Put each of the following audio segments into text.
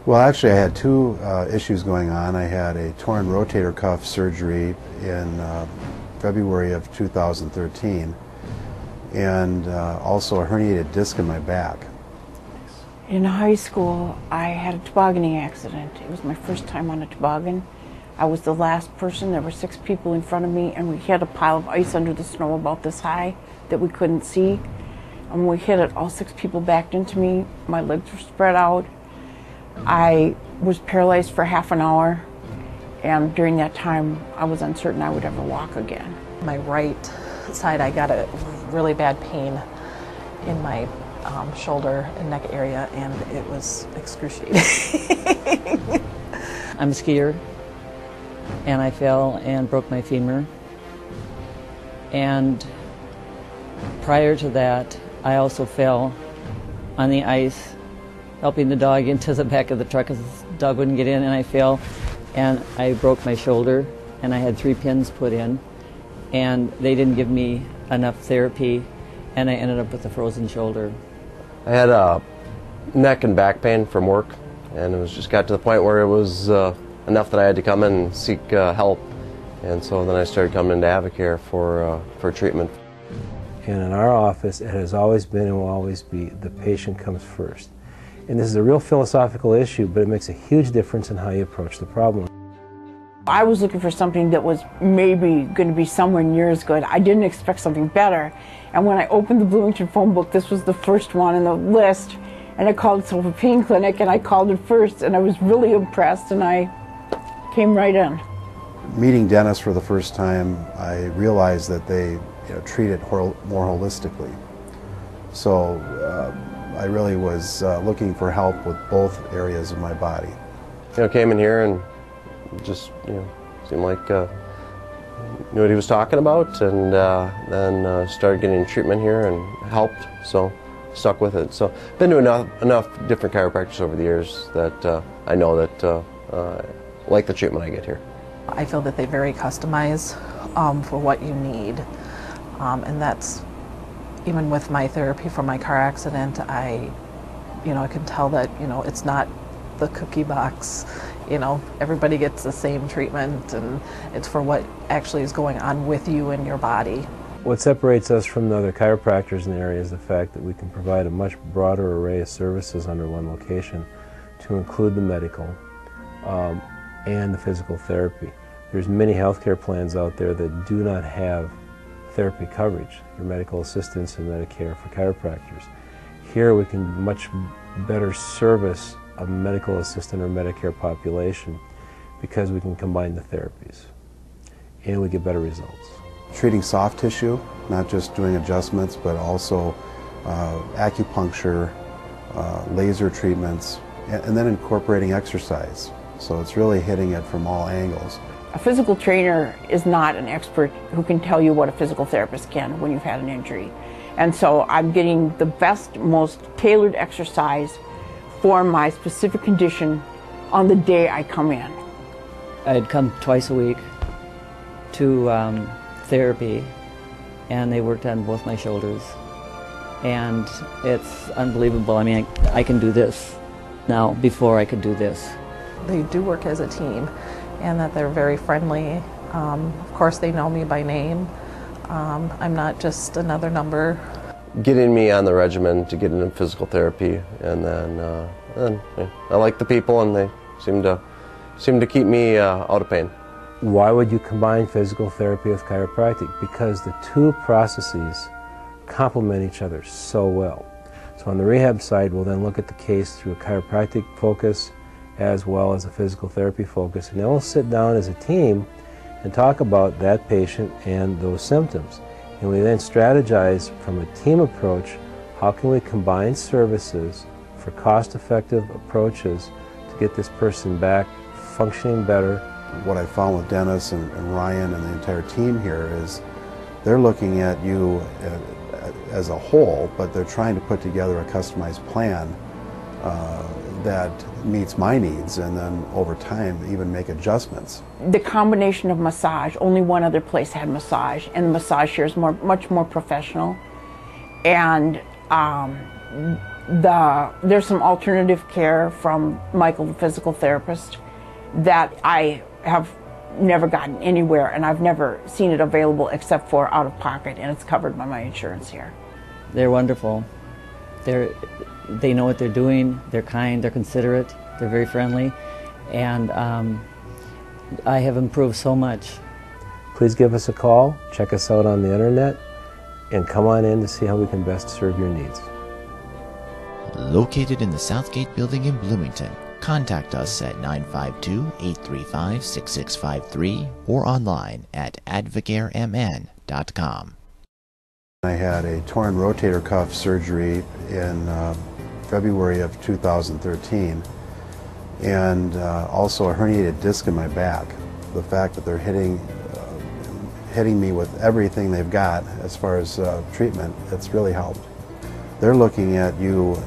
Well, actually, I had two issues going on. I had a torn rotator cuff surgery in February of 2013, and also a herniated disc in my back. In high school, I had a tobogganing accident. It was my first time on a toboggan. I was the last person. There were 6 people in front of me, and we had a pile of ice under the snow about this high that we couldn't see. And when we hit it, all 6 people backed into me. My legs were spread out. I was paralyzed for half an hour, and during that time, I was uncertain I would ever walk again. My right side, I got a really bad pain in my shoulder and neck area, and it was excruciating. I'm a skier, and I fell and broke my femur. And prior to that, I also fell on the ice, helping the dog into the back of the truck because the dog wouldn't get in, and I fell and I broke my shoulder, and I had 3 pins put in, and they didn't give me enough therapy, and I ended up with a frozen shoulder. I had neck and back pain from work, and it was just got to the point where it was enough that I had to come in and seek help, and so then I started coming into Avocare for treatment. And in our office, it has always been and will always be, the patient comes first. And this is a real philosophical issue, but it makes a huge difference in how you approach the problem. I was looking for something that was maybe going to be somewhere near as good. I didn't expect something better. And when I opened the Bloomington phone book, this was the first one on the list. And it called itself a pain clinic, and I called it first, and I was really impressed, and I came right in. Meeting dentists for the first time, I realized that they treat it more holistically. So I really was looking for help with both areas of my body. Came in here and just seemed like knew what he was talking about, and then started getting treatment here and helped, so stuck with it. So been to enough different chiropractors over the years that I know that I like the treatment I get here. I feel that they very customize for what you need, and that's even with my therapy for my car accident. I can tell that it's not the cookie box. Everybody gets the same treatment, and it's for what actually is going on with you and your body. What separates us from the other chiropractors in the area is the fact that we can provide a much broader array of services under one location to include the medical and the physical therapy. There's many healthcare plans out there that do not have therapy coverage for medical assistance and Medicare for chiropractors. Here we can much better service a medical assistant or Medicare population because we can combine the therapies and we get better results. Treating soft tissue, not just doing adjustments, but also acupuncture, laser treatments, and then incorporating exercise. So it's really hitting it from all angles. A physical trainer is not an expert who can tell you what a physical therapist can when you've had an injury. And so I'm getting the best, most tailored exercise for my specific condition on the day I come in. I'd come twice a week to therapy, and they worked on both my shoulders. And it's unbelievable. I mean, I can do this now. Before I could do this. They do work as a team, and that they're very friendly. Of course, they know me by name. I'm not just another number. Getting me on the regimen to get into physical therapy, and then I like the people, and they seem to keep me out of pain. Why would you combine physical therapy with chiropractic? Because the two processes complement each other so well. So on the rehab side, we'll then look at the case through a chiropractic focus as well as a physical therapy focus, and then we'll sit down as a team and talk about that patient and those symptoms. And we then strategize from a team approach, how can we combine services for cost-effective approaches to get this person back functioning better. What I found with Dennis and Ryan and the entire team here is they're looking at you as a whole, but they're trying to put together a customized plan that meets my needs, and then over time even make adjustments. The combination of massage, only one other place had massage, and the massage here is much more professional, and There's some alternative care from Michael, the physical therapist, that I have never gotten anywhere, and I've never seen it available except for out of pocket, and it's covered by my insurance here. They're wonderful. They know what they're doing. They're kind. They're considerate. They're very friendly, and I have improved so much. Please give us a call, check us out on the internet, and come on in to see how we can best serve your needs. Located in the Southgate building in Bloomington, contact us at 952-835-6653 or online at advocaremn.com. I had a torn rotator cuff surgery in February of 2013, and also a herniated disc in my back. The fact that they're hitting me with everything they've got as far as treatment, it's really helped. They're looking at you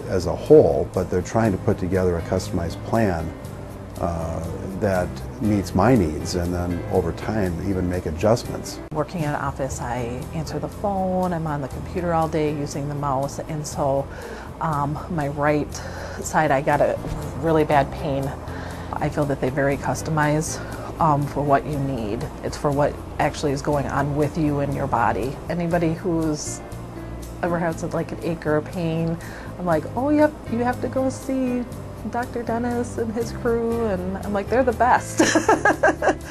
as a whole, but they're trying to put together a customized plan that meets my needs, and then over time even make adjustments. Working in an office, I answer the phone, I'm on the computer all day using the mouse, and so my right side I got a really bad pain. I feel that they very customize for what you need. It's for what actually is going on with you and your body. Anybody who's ever had like an ache or a pain, I'm like, oh, you have to go see Dr. Dennis and his crew, and I'm like, they're the best.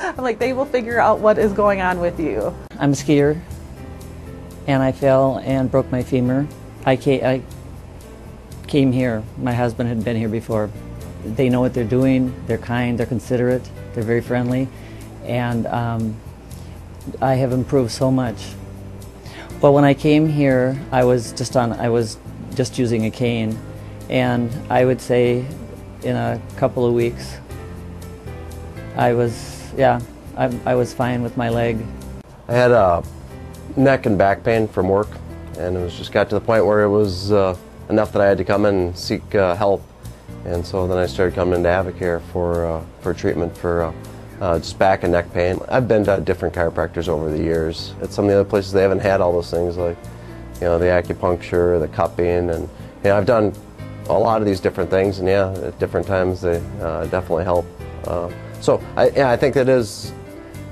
I'm like, they will figure out what is going on with you. I'm a skier, and I fell and broke my femur. I came here. My husband had been here before. They know what they're doing. They're kind. They're considerate. They're very friendly, and I have improved so much. Well, when I came here, I was just using a cane, and I would say in a couple of weeks, I was fine with my leg. I had a neck and back pain from work, and it was just got to the point where it was enough that I had to come in and seek help. And so then I started coming into Advocare for treatment for just back and neck pain. I've been to different chiropractors over the years. At some of the other places they haven't had all those things, like the acupuncture, the cupping, and I've done a lot of these different things, and at different times they definitely help. So I think that is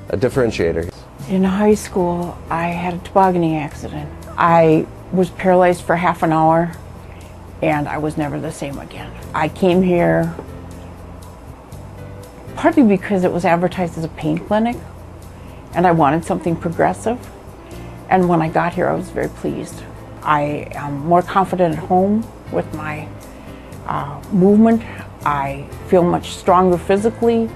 a differentiator. In high school, I had a tobogganing accident. I was paralyzed for half an hour, and I was never the same again. I came here partly because it was advertised as a pain clinic, and I wanted something progressive. And when I got here, I was very pleased. I am more confident at home with my movement. I feel much stronger physically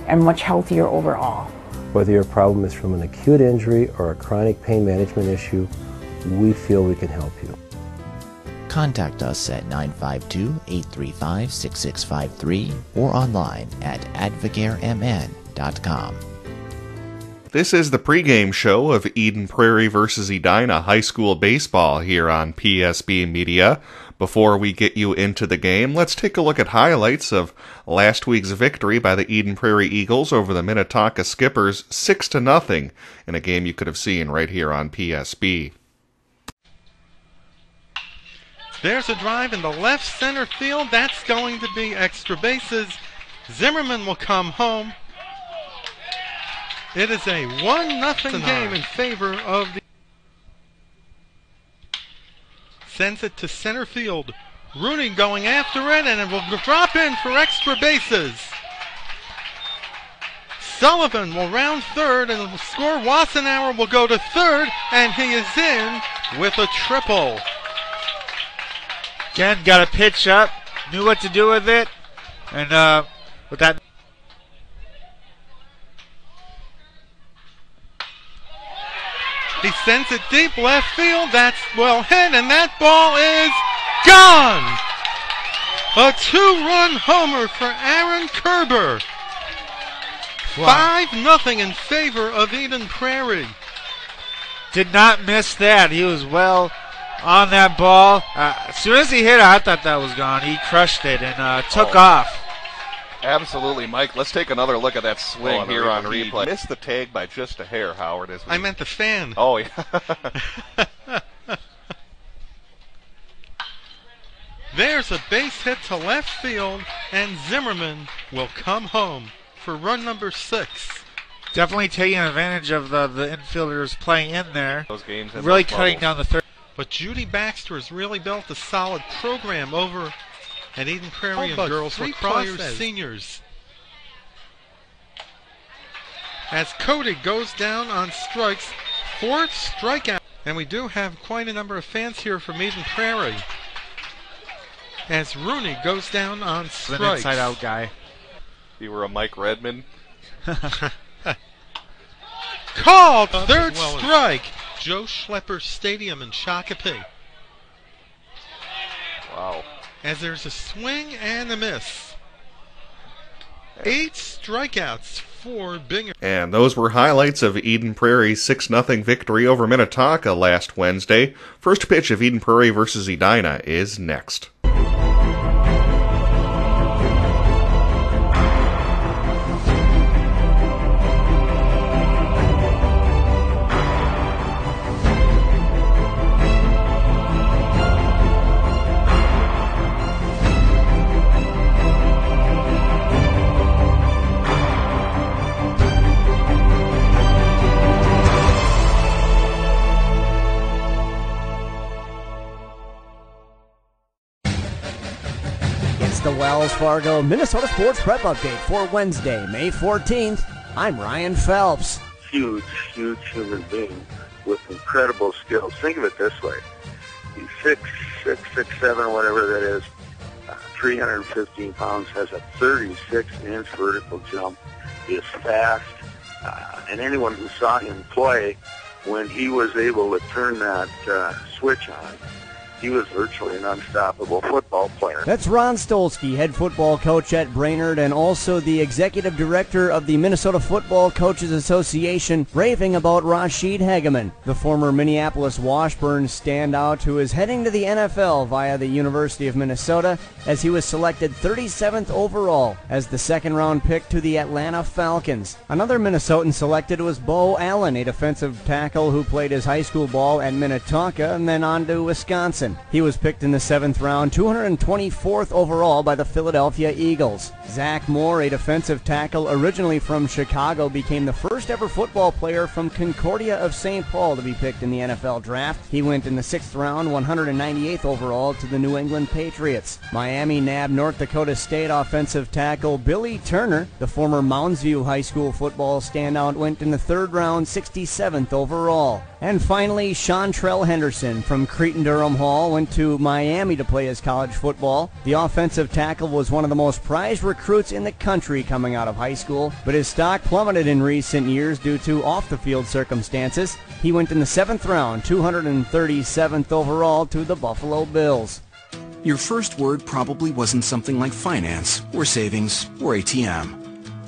and much healthier overall. Whether your problem is from an acute injury or a chronic pain management issue, we feel we can help you. Contact us at 952-835-6653 or online at advocaremn.com. This is the pregame show of Eden Prairie versus Edina High School Baseball here on PSB Media. Before we get you into the game, let's take a look at highlights of last week's victory by the Eden Prairie Eagles over the Minnetonka Skippers 6-0 in a game you could have seen right here on PSB. There's a drive in the left center field. That's going to be extra bases. Zimmerman will come home. It is a 1-0 game in favor of the... Sends it to center field. Rooney going after it, and it will drop in for extra bases. Sullivan will round third and will score. Wassenauer will go to third, and he is in with a triple. Ken got a pitch up, knew what to do with it, and with that... He sends it deep left field. That's well hit, and that ball is gone. A 2-run homer for Aaron Kerber. Wow. 5-0 in favor of Eden Prairie. Did not miss that. He was well on that ball. As soon as he hit it, I thought that was gone. He crushed it and took off. Absolutely, Mike. Let's take another look at that swing here on replay. Missed the tag by just a hair, Howard. I meant the fan. Oh, yeah. There's a base hit to left field, and Zimmerman will come home for run number 6. Definitely taking advantage of the infielders playing in there. Those games and really those cutting bubbles. down the third. But Judy Baxter has really built a solid program over at Eden Prairie and girls lacrosse seniors. As Cody goes down on strikes, 4th strikeout. And we do have quite a number of fans here from Eden Prairie. As Rooney goes down on strikes. An inside-out guy. You were a Mike Redmond. Called third strike. Joe Schlepper Stadium in Shakopee. Wow. As there's a swing and a miss. 8 strikeouts for Binger. And those were highlights of Eden Prairie's 6-0 victory over Minnetonka last Wednesday. First pitch of Eden Prairie versus Edina is next. The Wells Fargo Minnesota Sports Prep Update for Wednesday, May 14th. I'm Ryan Phelps. Huge human being with incredible skills. Think of it this way. He's 6'7", whatever that is, 315 pounds, has a 36-inch vertical jump, is fast, and anyone who saw him play, when he was able to turn that switch on, he was virtually an unstoppable football player. That's Ron Stolsky, head football coach at Brainerd and also the executive director of the Minnesota Football Coaches Association, raving about Rashid Hageman, the former Minneapolis Washburn standout who is heading to the NFL via the University of Minnesota, as he was selected 37th overall as the second-round pick to the Atlanta Falcons. Another Minnesotan selected was Bo Allen, a defensive tackle who played his high school ball at Minnetonka and then on to Wisconsin. He was picked in the 7th round, 224th overall by the Philadelphia Eagles. Zach Moore, a defensive tackle originally from Chicago, became the first ever football player from Concordia of St. Paul to be picked in the NFL draft. He went in the 6th round, 198th overall to the New England Patriots. Miami nabbed North Dakota State offensive tackle Billy Turner. The former Mounds View High School football standout went in the 3rd round, 67th overall. And finally, Chantrell Henderson from Cretin-Durham Hall went to Miami to play his college football. The offensive tackle was one of the most prized recruits in the country coming out of high school, but his stock plummeted in recent years due to off-the-field circumstances. He went in the 7th round, 237th overall to the Buffalo Bills. Your first word probably wasn't something like finance, or savings, or ATM.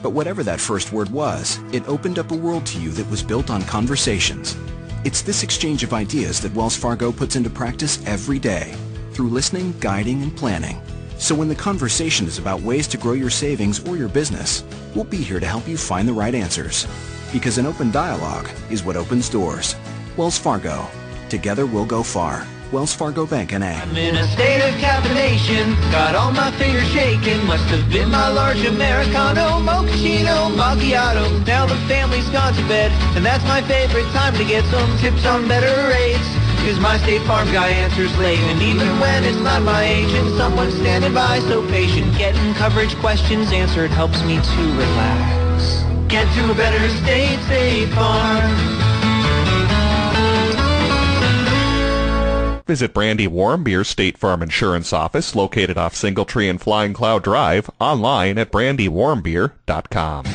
But whatever that first word was, it opened up a world to you that was built on conversations. It's this exchange of ideas that Wells Fargo puts into practice every day, through listening, guiding, and planning. So when the conversation is about ways to grow your savings or your business, we'll be here to help you find the right answers. Because an open dialogue is what opens doors. Wells Fargo. Together we'll go far. Wells Fargo Bank N.A. I'm in a state of caffeination, got all my fingers shaking. Must have been my large Americano, mochaccino, macchiato. Now the family's gone to bed, and that's my favorite time to get some tips on better rates. Cause my State Farm guy answers late, and even when it's not my agent, someone's standing by so patient. Getting coverage questions answered helps me to relax. Get to a better state, State Farm. Visit Brandy Warmbier State Farm Insurance Office, located off Singletree and Flying Cloud Drive, online at brandywarmbier.com.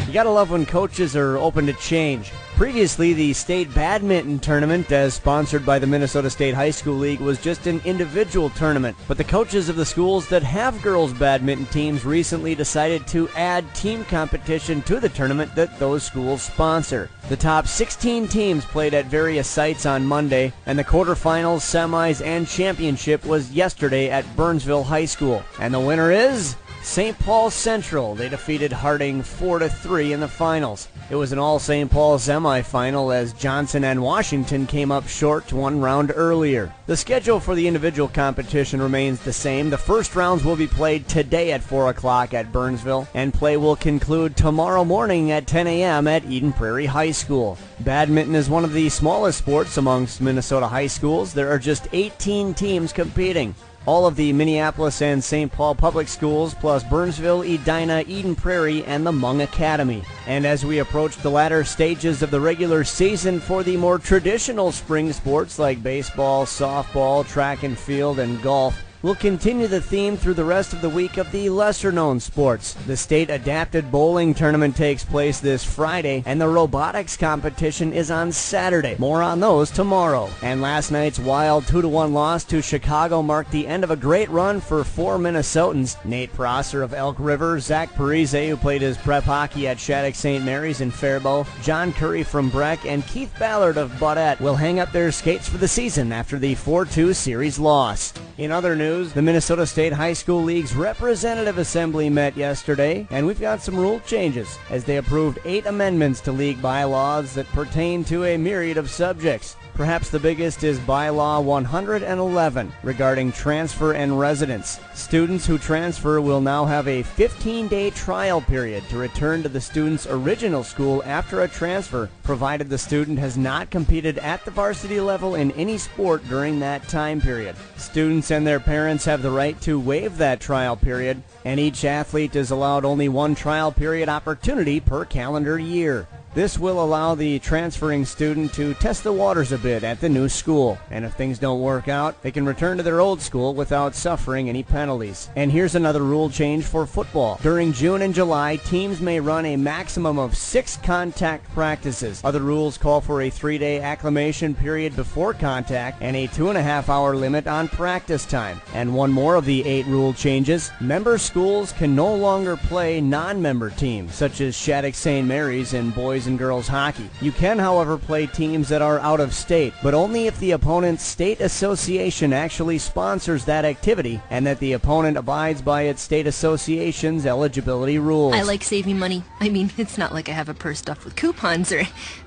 You gotta love when coaches are open to change. Previously, the state badminton tournament, as sponsored by the Minnesota State High School League, was just an individual tournament. But the coaches of the schools that have girls' badminton teams recently decided to add team competition to the tournament that those schools sponsor. The top 16 teams played at various sites on Monday, and the quarterfinals, semis, and championship was yesterday at Burnsville High School. And the winner is St. Paul Central, they defeated Harding 4-3 in the finals. It was an all St. Paul semifinal as Johnson and Washington came up short 1 round earlier. The schedule for the individual competition remains the same. The first rounds will be played today at 4 o'clock at Burnsville, and play will conclude tomorrow morning at 10 a.m. at Eden Prairie High School. Badminton is one of the smallest sports amongst Minnesota high schools. There are just 18 teams competing. All of the Minneapolis and St. Paul public schools, plus Burnsville, Edina, Eden Prairie, and the Hmong Academy. And as we approach the latter stages of the regular season for the more traditional spring sports like baseball, softball, track and field, and golf, we'll continue the theme through the rest of the week of the lesser-known sports. The state adapted bowling tournament takes place this Friday, and the robotics competition is on Saturday. More on those tomorrow. And last night's wild 2-1 loss to Chicago marked the end of a great run for 4 Minnesotans. Nate Prosser of Elk River, Zach Parise, who played his prep hockey at Shattuck St. Mary's in Faribault, John Curry from Breck, and Keith Ballard of Baudette will hang up their skates for the season after the 4-2 series loss. In other news, the Minnesota State High School League's Representative Assembly met yesterday, and we've got some rule changes as they approved 8 amendments to league bylaws that pertain to a myriad of subjects. Perhaps the biggest is Bylaw 111 regarding transfer and residence. Students who transfer will now have a 15-day trial period to return to the student's original school after a transfer, provided the student has not competed at the varsity level in any sport during that time period. Students and their parents have the right to waive that trial period, and each athlete is allowed only 1 trial period opportunity per calendar year. This will allow the transferring student to test the waters a bit at the new school, and if things don't work out, they can return to their old school without suffering any penalties. And here's another rule change for football. During June and July, teams may run a maximum of 6 contact practices. Other rules call for a 3-day acclimation period before contact and a 2.5-hour limit on practice time. And one more of the 8 rule changes: member schools can no longer play non-member teams, such as Shattuck St. Mary's and boys and girls hockey. You can, however, play teams that are out of state, but only if the opponent's state association actually sponsors that activity and that the opponent abides by its state association's eligibility rules. I like saving money. I mean, it's not like I have a purse stuffed with coupons or...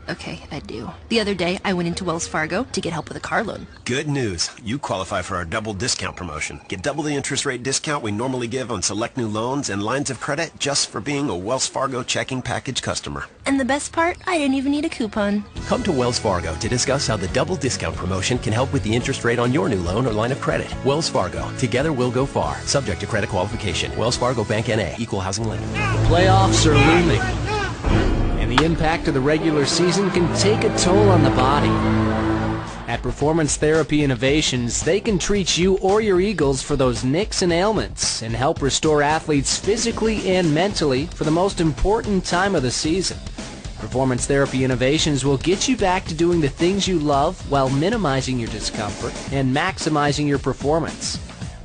Okay, I do. The other day, I went into Wells Fargo to get help with a car loan. Good news. You qualify for our double discount promotion. Get double the interest rate discount we normally give on select new loans and lines of credit just for being a Wells Fargo checking package customer. And the best part, I didn't even need a coupon. Come to Wells Fargo to discuss how the double discount promotion can help with the interest rate on your new loan or line of credit. Wells Fargo. Together we'll go far. Subject to credit qualification. Wells Fargo Bank N.A. Equal housing lender. Playoffs are looming, and the impact of the regular season can take a toll on the body. At Performance Therapy Innovations, they can treat you or your Eagles for those nicks and ailments and help restore athletes physically and mentally for the most important time of the season. Performance Therapy Innovations will get you back to doing the things you love while minimizing your discomfort and maximizing your performance.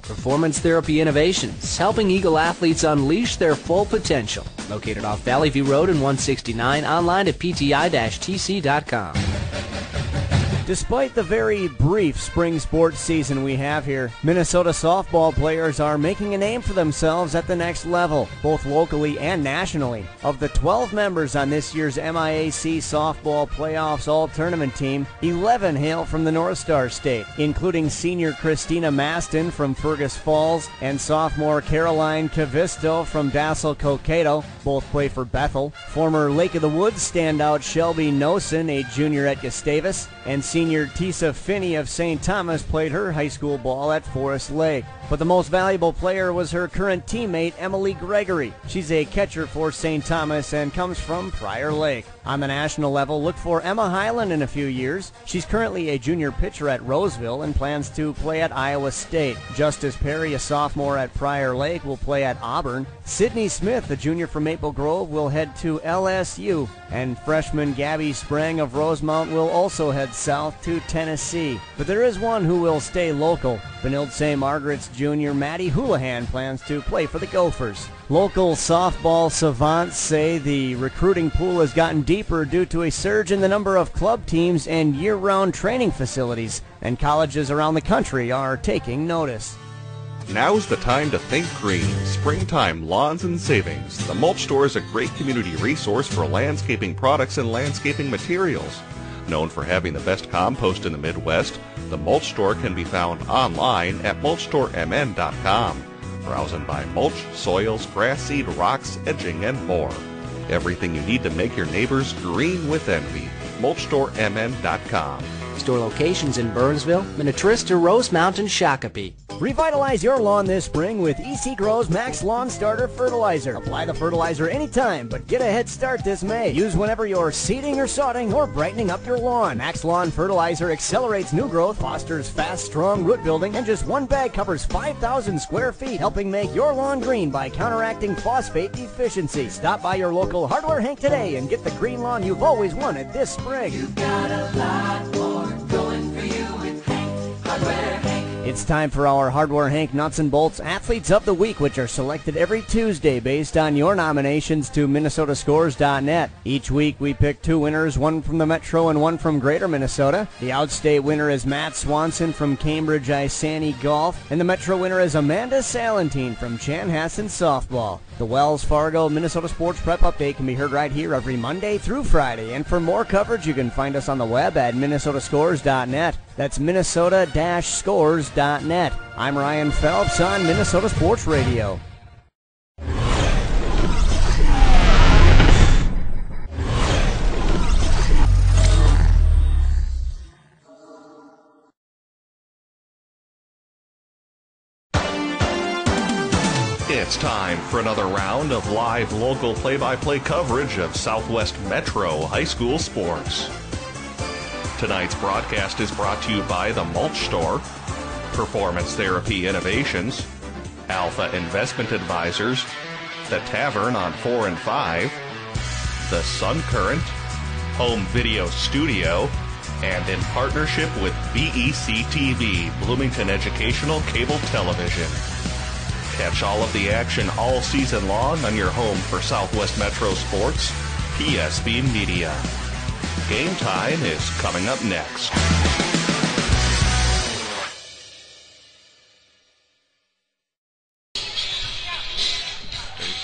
Performance Therapy Innovations, helping Eagle athletes unleash their full potential. Located off Valley View Road in 169, online at pti-tc.com. Despite the very brief spring sports season we have here, Minnesota softball players are making a name for themselves at the next level, both locally and nationally. Of the 12 members on this year's MIAC Softball Playoffs All-Tournament team, 11 hail from the North Star State, including senior Christina Maston from Fergus Falls and sophomore Caroline Cavisto from Dassel Cokato. Both play for Bethel. Former Lake of the Woods standout Shelby Nosen, a junior at Gustavus, and senior Tisa Finney of St. Thomas played her high school ball at Forest Lake. But the most valuable player was her current teammate, Emily Gregory. She's a catcher for St. Thomas and comes from Prairie Lake. On the national level, look for Emma Highland in a few years. She's currently a junior pitcher at Roseville and plans to play at Iowa State. Justice Perry, a sophomore at Prairie Lake, will play at Auburn. Sydney Smith, a junior from Maple Grove, will head to LSU. And freshman Gabby Sprang of Rosemount will also head south to Tennessee. But there is one who will stay local. Benilde St. Margaret's junior Maddie Houlihan plans to play for the Gophers. Local softball savants say the recruiting pool has gotten deeper due to a surge in the number of club teams and year-round training facilities, and colleges around the country are taking notice. Now's the time to think green. Springtime lawns and savings. The Mulch Store is a great community resource for landscaping products and landscaping materials. Known for having the best compost in the Midwest, the Mulch Store can be found online at mulchstoremn.com. Browsing by mulch, soils, grass seed, rocks, edging, and more. Everything you need to make your neighbors green with envy. mulchstoremn.com. Store locations in Burnsville, Minnetrista, Rose Mountain, Shakopee. Revitalize your lawn this spring with EC Grow's Max Lawn Starter Fertilizer. Apply the fertilizer anytime, but get a head start this May. Use whenever you're seeding or sodding or brightening up your lawn. Max Lawn Fertilizer accelerates new growth, fosters fast, strong root building, and just one bag covers 5,000 square feet, helping make your lawn green by counteracting phosphate deficiency. Stop by your local Hardware Hank today and get the green lawn you've always wanted this spring. You've got a lot more going for you with Hank, Hardware Hank. It's time for our Hardware Hank Nuts and Bolts Athletes of the Week, which are selected every Tuesday based on your nominations to MinnesotaScores.net. Each week we pick 2 winners, one from the Metro and one from Greater Minnesota. The Outstate winner is Matt Swanson from Cambridge Isani Golf, and the Metro winner is Amanda Salentine from Chanhassen Softball. The Wells Fargo Minnesota Sports Prep Update can be heard right here every Monday through Friday, and for more coverage you can find us on the web at MinnesotaScores.net. That's Minnesota-Scores.net. I'm Ryan Phelps on Minnesota Sports Radio. It's time for another round of live local play-by-play coverage of Southwest Metro high school sports. Tonight's broadcast is brought to you by the Mulch Store, Performance Therapy Innovations, Alpha Investment Advisors, The Tavern on 4 and 5, The Sun Current, Home Video Studio, and in partnership with BEC TV, Bloomington Educational Cable Television. Catch all of the action all season long on your home for Southwest Metro Sports, PSB Media. Game time is coming up next.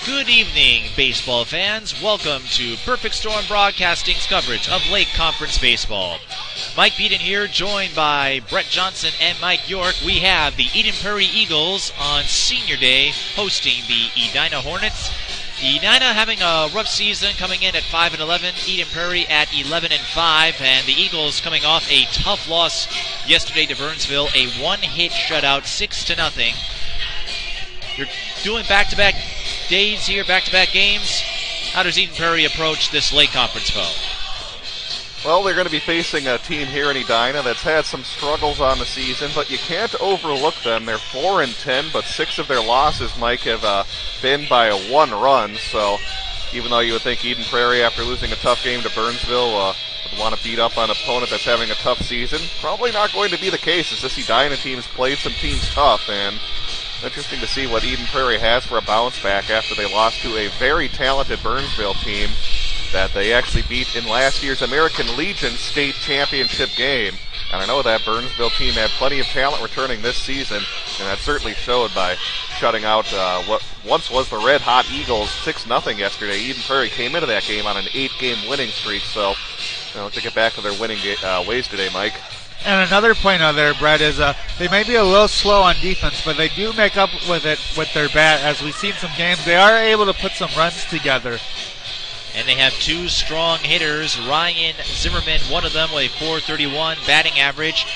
Good evening, baseball fans. Welcome to Perfect Storm Broadcasting's coverage of Lake Conference Baseball. Mike Beaton here, joined by Brett Johnson and Mike York. We have the Eden Prairie Eagles on Senior Day hosting the Edina Hornets. Edina having a rough season, coming in at 5-11. Eden Prairie at 11-5, and the Eagles coming off a tough loss yesterday to Burnsville, a one-hit shutout, 6-0. You're doing back-to-back days here, back-to-back games. How does Eden Prairie approach this Lake Conference foe? Well, they're going to be facing a team here in Edina that's had some struggles on the season, but you can't overlook them. They're 4-10, but 6 of their losses, Mike, have been by a 1 run. So even though you would think Eden Prairie, after losing a tough game to Burnsville, would want to beat up on an opponent that's having a tough season, probably not going to be the case, as this Edina team's played some teams tough, and interesting to see what Eden Prairie has for a bounce back after they lost to a very talented Burnsville team that they actually beat in last year's American Legion state championship game. And I know that Burnsville team had plenty of talent returning this season, and that certainly showed by shutting out what once was the red-hot Eagles 6-0 yesterday. Eden Prairie came into that game on an 8-game winning streak, so to get back to their winning ways today, Mike. And another point out there, Brett, is they may be a little slow on defense, but they do make up with it with their bat. As we've seen some games, they are able to put some runs together. And they have 2 strong hitters. Ryan Zimmerman, one of them with a .431 batting average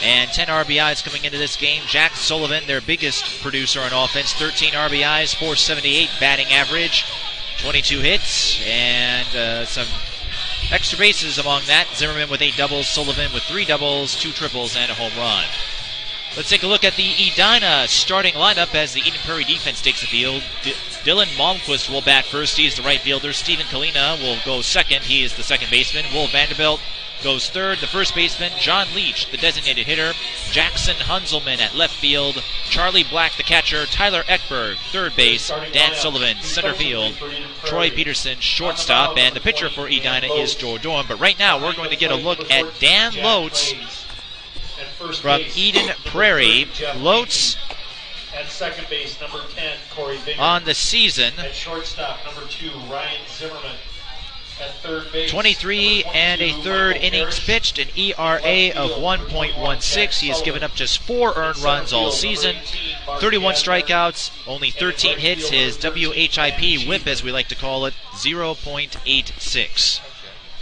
and 10 RBIs coming into this game. Jack Sullivan, their biggest producer on offense, 13 RBIs, .478 batting average, 22 hits, and some extra bases among that. Zimmerman with 8 doubles, Sullivan with 3 doubles, 2 triples, and a home run. Let's take a look at the Edina starting lineup as the Eden Prairie defense takes the field. Dylan Malmquist will bat first. He is the right fielder. Stephen Kalina will go second. He is the second baseman. Will Vanderbilt goes third. The first baseman, John Leach, the designated hitter. Jackson Hunzelman at left field. Charlie Black, the catcher. Tyler Eckberg, third base. Dan Sullivan, center field. Troy Peterson, shortstop. And the pitcher for Edina is Joe Dorn. But right now we're going to get a look at Dan Lotes from Eden Prairie. Lotes At second base, number 10, Corey Binger. On the season, at shortstop, number 2, Ryan Zimmerman. At third base, 23 and a third innings pitched, an ERA of 1.16. He has given up just 4 earned runs all season, 31 strikeouts, only 13 hits. His WHIP whip, as we like to call it, 0.86.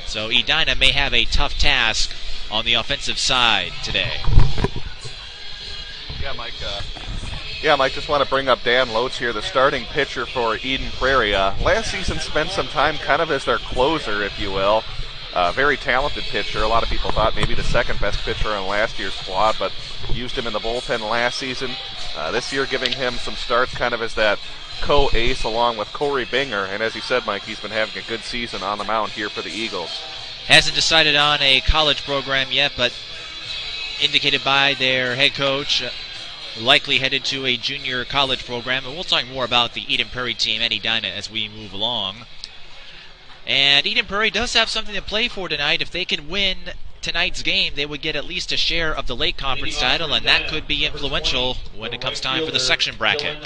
So Edina may have a tough task on the offensive side today. Yeah, Mike, just want to bring up Dan Lotes here, the starting pitcher for Eden Prairie. Last season spent some time kind of as their closer, if you will. Very talented pitcher. A lot of people thought maybe the second best pitcher on last year's squad, but used him in the bullpen last season. This year giving him some starts kind of as that co-ace along with Corey Binger. And as you said, Mike, he's been having a good season on the mound here for the Eagles. Hasn't decided on a college program yet, but indicated by their head coach, likely headed to a junior college program. And we'll talk more about the Eden Prairie team and Edina as we move along. And Eden Prairie does have something to play for tonight. If they can win tonight's game, they would get at least a share of the Lake Conference title, and that could be influential when it comes time for the section bracket.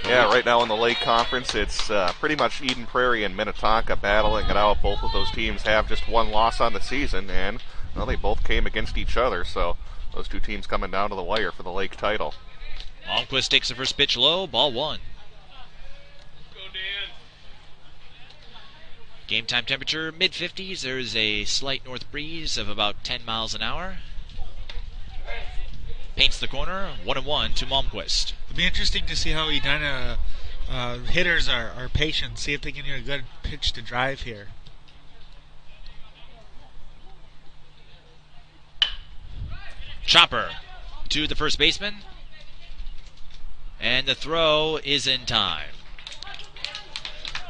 Yeah, right now in the Lake Conference, it's pretty much Eden Prairie and Minnetonka battling it out. Both of those teams have just one loss on the season, and well, they both came against each other, so those two teams coming down to the wire for the Lake title. Malmquist takes the first pitch low, ball 1. Game time temperature mid-50s. There's a slight north breeze of about 10 miles an hour. Paints the corner, 1-1 to Malmquist. It'll be interesting to see how Edina hitters are patient, see if they can get a good pitch to drive here. Chopper to the first baseman, and the throw is in time.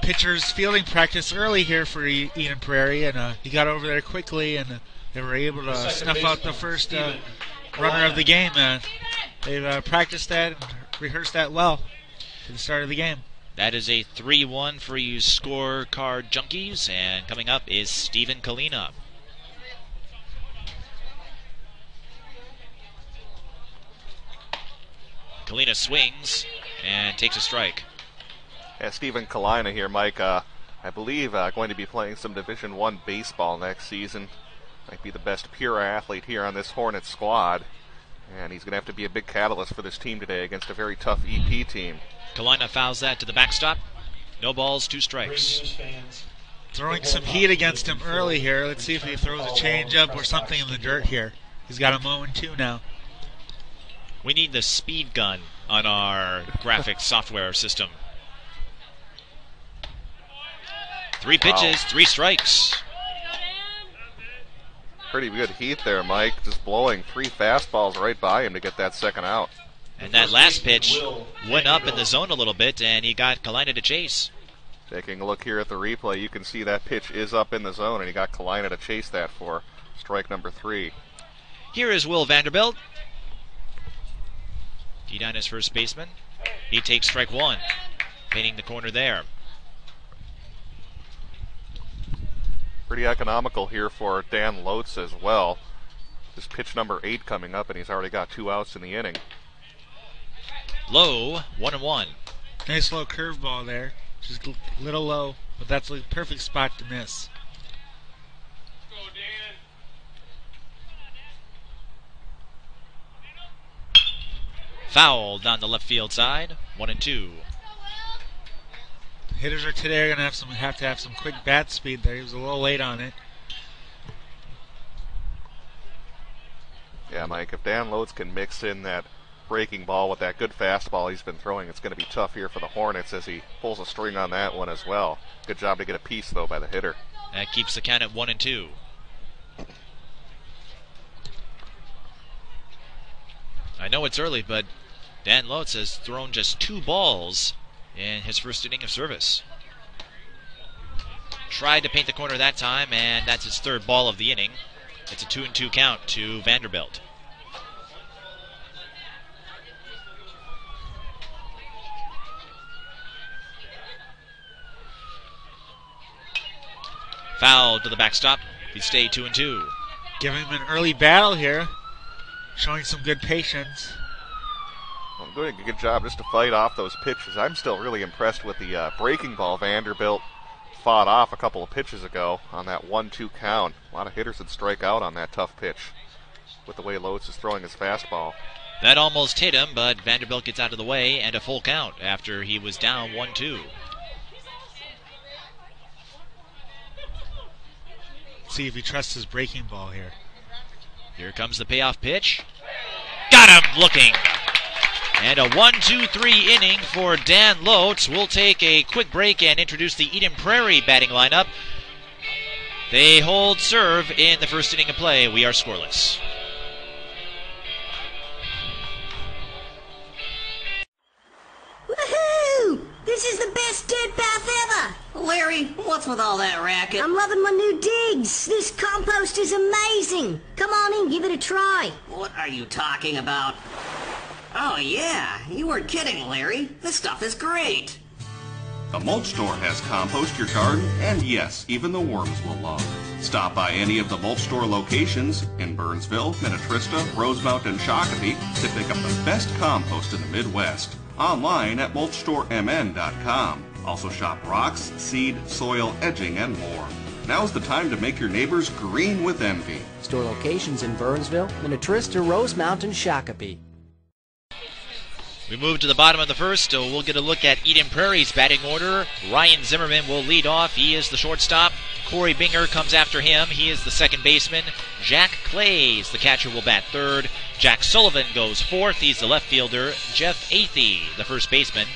Pitcher's fielding practice early here for Eden Prairie, and he got over there quickly, and they were able to snuff out the first runner of the game. They've practiced that and rehearsed that well for the start of the game. That is a 3-1 for you scorecard junkies, and coming up is Stephen Kalina. Kalina swings and takes a strike. Yeah, Stephen Kalina here, Mike. I believe going to be playing some Division I baseball next season. Might be the best pure athlete here on this Hornets squad. And he's going to have to be a big catalyst for this team today against a very tough EP team. Kalina fouls that to the backstop. No balls, 2 strikes. Throwing some heat against him early here. Let's see if he throws a changeup or something in the dirt here. He's got a 0-2 now. We need the speed gun on our graphics software system. 3 pitches, 3 strikes. Pretty good heat there, Mike. Just blowing 3 fastballs right by him to get that second out. And that last pitch went up in the zone a little bit, and he got Kalina to chase. Taking a look here at the replay, you can see that pitch is up in the zone, and he got Kalina to chase that for strike number 3. Here is Will Vanderbilt. Edina's first baseman. He takes strike 1, painting the corner there. Pretty economical here for Dan Lotes as well. This pitch number 8 coming up, and he's already got 2 outs in the inning. Low, 1-1. Nice low curveball there. Just a little low, but that's a perfect spot to miss. Foul down the left field side, 1-2. Hitters are today are going to have to have some quick bat speed there. He was a little late on it. Yeah, Mike, if Dan Lotes can mix in that breaking ball with that good fastball he's been throwing, it's going to be tough here for the Hornets as he pulls a string on that one as well. Good job to get a piece, though, by the hitter. That keeps the count at 1-2. I know it's early, but Dan Lotes has thrown just 2 balls in his first inning of service. Tried to paint the corner that time, and that's his 3rd ball of the inning. It's a 2-2 count to Vanderbilt. Foul to the backstop. He stay 2-2. Giving him an early battle here, showing some good patience. Well, doing a good job just to fight off those pitches. I'm still really impressed with the breaking ball Vanderbilt fought off a couple of pitches ago on that 1-2 count. A lot of hitters would strike out on that tough pitch with the way Lotes is throwing his fastball. That almost hit him, but Vanderbilt gets out of the way and a full count after he was down 1-2. See if he trusts his breaking ball here. Here comes the payoff pitch. Got him looking. And a 1-2-3 inning for Dan Lotes. We'll take a quick break and introduce the Eden Prairie batting lineup. They hold serve in the first inning of play. We are scoreless. Woohoo! This is the best dirt bath ever! Larry, what's with all that racket? I'm loving my new digs. This compost is amazing. Come on in, give it a try. What are you talking about? Oh yeah, you weren't kidding, Larry. This stuff is great. The Mulch Store has compost your garden, and yes, even the worms will love. Stop by any of the Mulch Store locations in Burnsville, Minnetrista, Rosemount, and Shakopee to pick up the best compost in the Midwest. Online at mulchstoremn.com. Also shop rocks, seed, soil, edging, and more. Now's the time to make your neighbors green with envy. Store locations in Burnsville, Minnetrista, Rosemount, and Shakopee. We move to the bottom of the first, so we'll get a look at Eden Prairie's batting order. Ryan Zimmerman will lead off. He is the shortstop. Corey Binger comes after him. He is the second baseman. Jack Clays, the catcher, will bat third. Jack Sullivan goes fourth. He's the left fielder. Jeff Athey, the first baseman.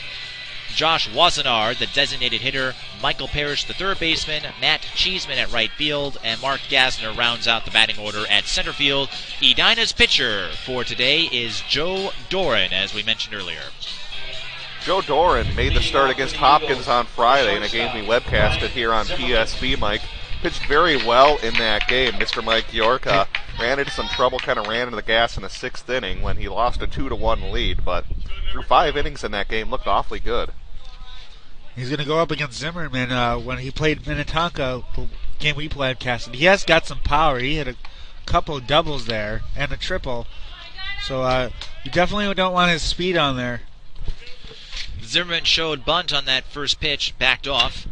Josh Wazenard, the designated hitter. Michael Parrish, the third baseman. Matt Cheeseman at right field. And Mark Gassner rounds out the batting order at center field. Edina's pitcher for today is Joe Doran, as we mentioned earlier. Joe Doran made the start against Hopkins on Friday in a game we webcasted here on PSB, Mike. Pitched very well in that game. Mr. Mike York ran into some trouble, kind of ran into the gas in the sixth inning when he lost a 2-1 lead, but through 5 innings in that game, looked awfully good. He's going to go up against Zimmerman when he played Minnetonka, the game we played casted. He has got some power. He hit a couple of doubles there and a triple. So you definitely don't want his speed on there. Zimmerman showed bunt on that first pitch, backed off.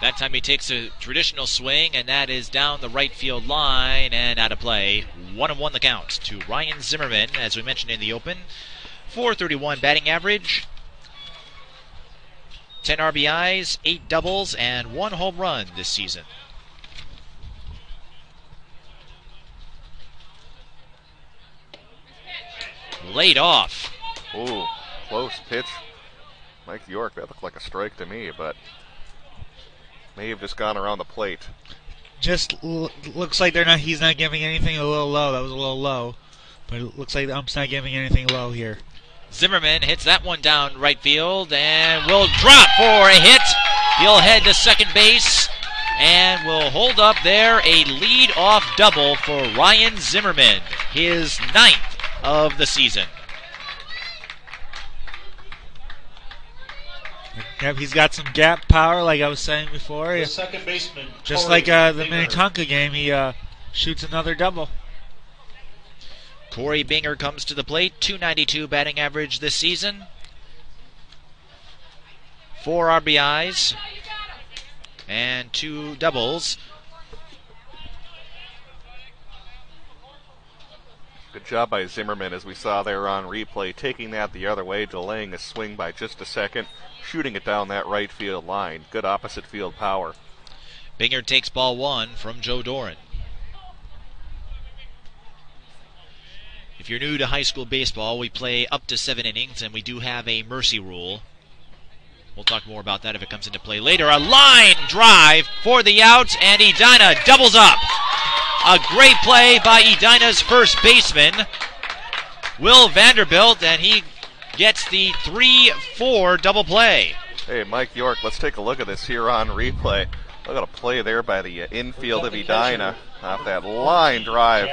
That time he takes a traditional swing, and that is down the right field line and out of play. 1-1 the count to Ryan Zimmerman, as we mentioned in the open. .431 batting average. 10 RBIs, 8 doubles, and 1 home run this season. Laid off. Ooh, close pitch. Mike York, that looked like a strike to me, but may have just gone around the plate. Just looks like he's not giving anything a little low. That was a little low. But it looks like the ump's not giving anything low here. Zimmerman hits that one down right field and will drop for a hit. He'll head to second base and will hold up there a lead-off double for Ryan Zimmerman, his 9th of the season. Yep, he's got some gap power, like I was saying before. The second baseman, just Corey like the Minnetonka game, he shoots another double. Corey Binger comes to the plate, .292 batting average this season. 4 RBIs and 2 doubles. Good job by Zimmerman, as we saw there on replay, taking that the other way, delaying a swing by just a second, shooting it down that right field line. Good opposite field power. Binger takes ball 1 from Joe Doran. If you're new to high school baseball, we play up to 7 innings, and we do have a mercy rule. We'll talk more about that if it comes into play later. A line drive for the out, and Edina doubles up. A great play by Edina's first baseman, Will Vanderbilt, and he gets the 3-4 double play. Hey, Mike York, let's take a look at this here on replay. Look at a play there by the infield of Edina off that line drive.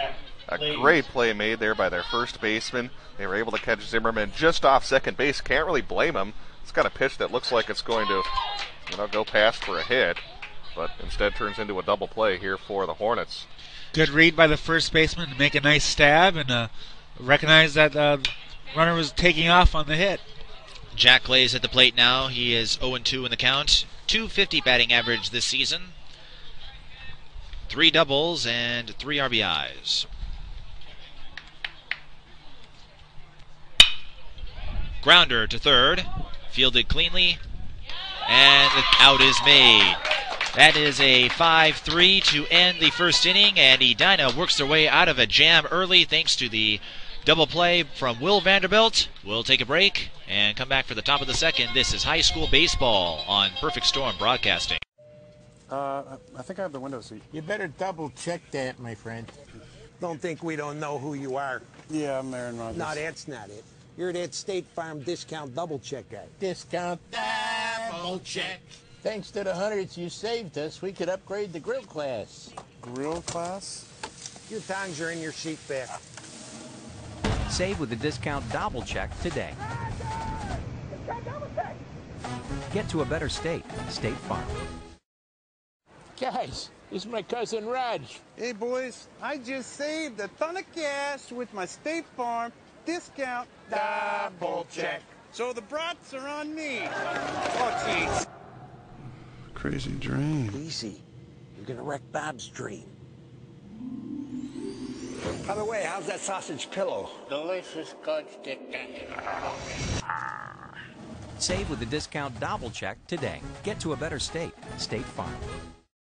A great play made there by their first baseman. They were able to catch Zimmerman just off second base. Can't really blame him. It's got a pitch that looks like it's going to, go past for a hit, but instead turns into a double play here for the Hornets. Good read by the first baseman to make a nice stab and recognize that runner was taking off on the hit. Jack Clay's at the plate now. He is 0-2 in the count. .250 batting average this season. 3 doubles and 3 RBIs. Grounder to third. Fielded cleanly. And the out is made. That is a 5-3 to end the first inning, and Edina works their way out of a jam early thanks to the double play from Will Vanderbilt. We'll take a break and come back for the top of the second. This is high school baseball on Perfect Storm Broadcasting. I think I have the window seat. You better double check that, my friend. Don't think we don't know who you are. Yeah, I'm Aaron Rodgers. No, that's not it. You're that State Farm discount double check guy. Discount double check. Thanks to the hundreds you saved us, we could upgrade the grill class. Grill class? Your tongs are in your seat back. Save with the discount double check today. Get to a better state. State Farm. Guys, this is my cousin Raj. Hey, boys, I just saved a ton of cash with my State Farm discount double check. So the brats are on me. Oh, jeez. Crazy dream. Easy. You're gonna wreck Bob's dream. By the way, how's that sausage pillow? Delicious good stick. Save with the discount double check today. Get to a better state. State Farm.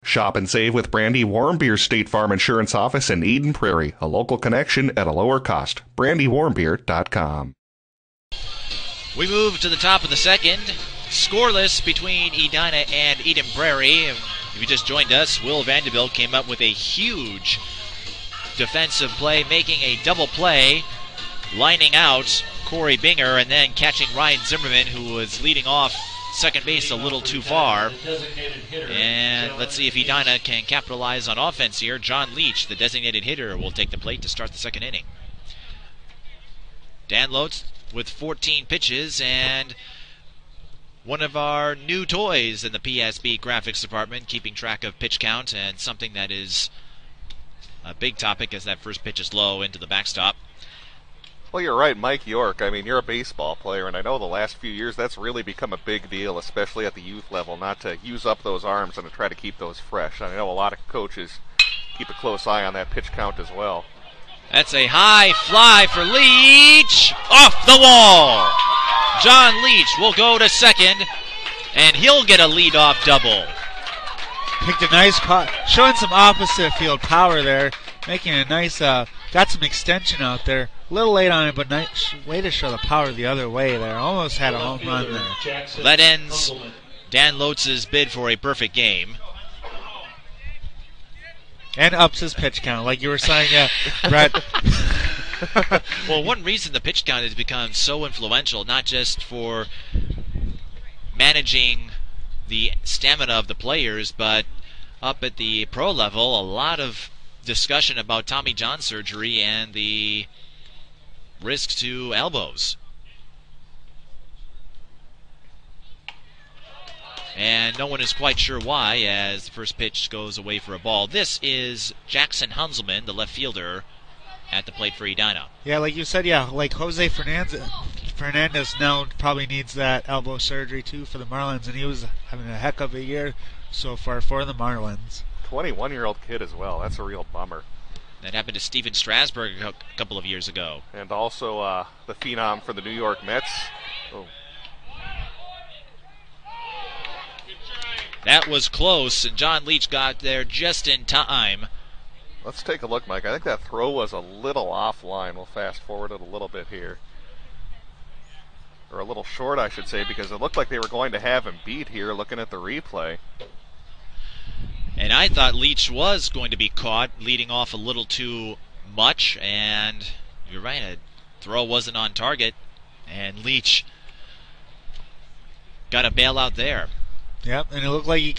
Shop and save with Brandy Warmbier State Farm Insurance Office in Eden Prairie. A local connection at a lower cost. BrandyWarmbier.com. We move to the top of the second. Scoreless between Edina and Eden Prairie. If you just joined us, Will Vanderbilt came up with a huge defensive play, making a double play, lining out Corey Binger and then catching Ryan Zimmerman, who was leading off second base a little too far. And let's see if Edina can capitalize on offense here. John Leach, the designated hitter, will take the plate to start the second inning. Dan Lotz with 14 pitches, and one of our new toys in the PSB graphics department, keeping track of pitch count, and something that is a big topic as that first pitch is low into the backstop. Well, you're right, Mike York. I mean, you're a baseball player, and I know the last few years that's really become a big deal, especially at the youth level, not to use up those arms and to try to keep those fresh. I know a lot of coaches keep a close eye on that pitch count as well. That's a high fly for Leach. Off the wall. John Leach will go to second, and he'll get a leadoff double. Picked a nice pot, showing some opposite field power there, making a nice, got some extension out there. A little late on it, but nice way to show the power the other way there. Almost had a home run there. That ends Dan Lotz's bid for a perfect game. And ups his pitch count, like you were saying, Brett. Well, one reason the pitch count has become so influential, not just for managing the stamina of the players, but up at the pro level, a lot of discussion about Tommy John surgery and the risk to elbows. And no one is quite sure why, as the first pitch goes away for a ball. This is Jackson Hunzelman, the left fielder, at the plate for Edina. Yeah, like you said, like Jose Fernandez now probably needs that elbow surgery too for the Marlins, and he was having a heck of a year so far for the Marlins. 21-year-old kid as well. That's a real bummer. That happened to Steven Strasburg a couple of years ago. And also the phenom for the New York Mets. Oh. That was close, and John Leach got there just in time. Let's take a look, Mike. I think that throw was a little offline. We'll fast forward it a little bit here. Or a little short, I should say, because it looked like they were going to have him beat here looking at the replay. And I thought Leach was going to be caught leading off a little too much, and you're right, a throw wasn't on target, and Leach got a bailout there. Yep, and it looked like he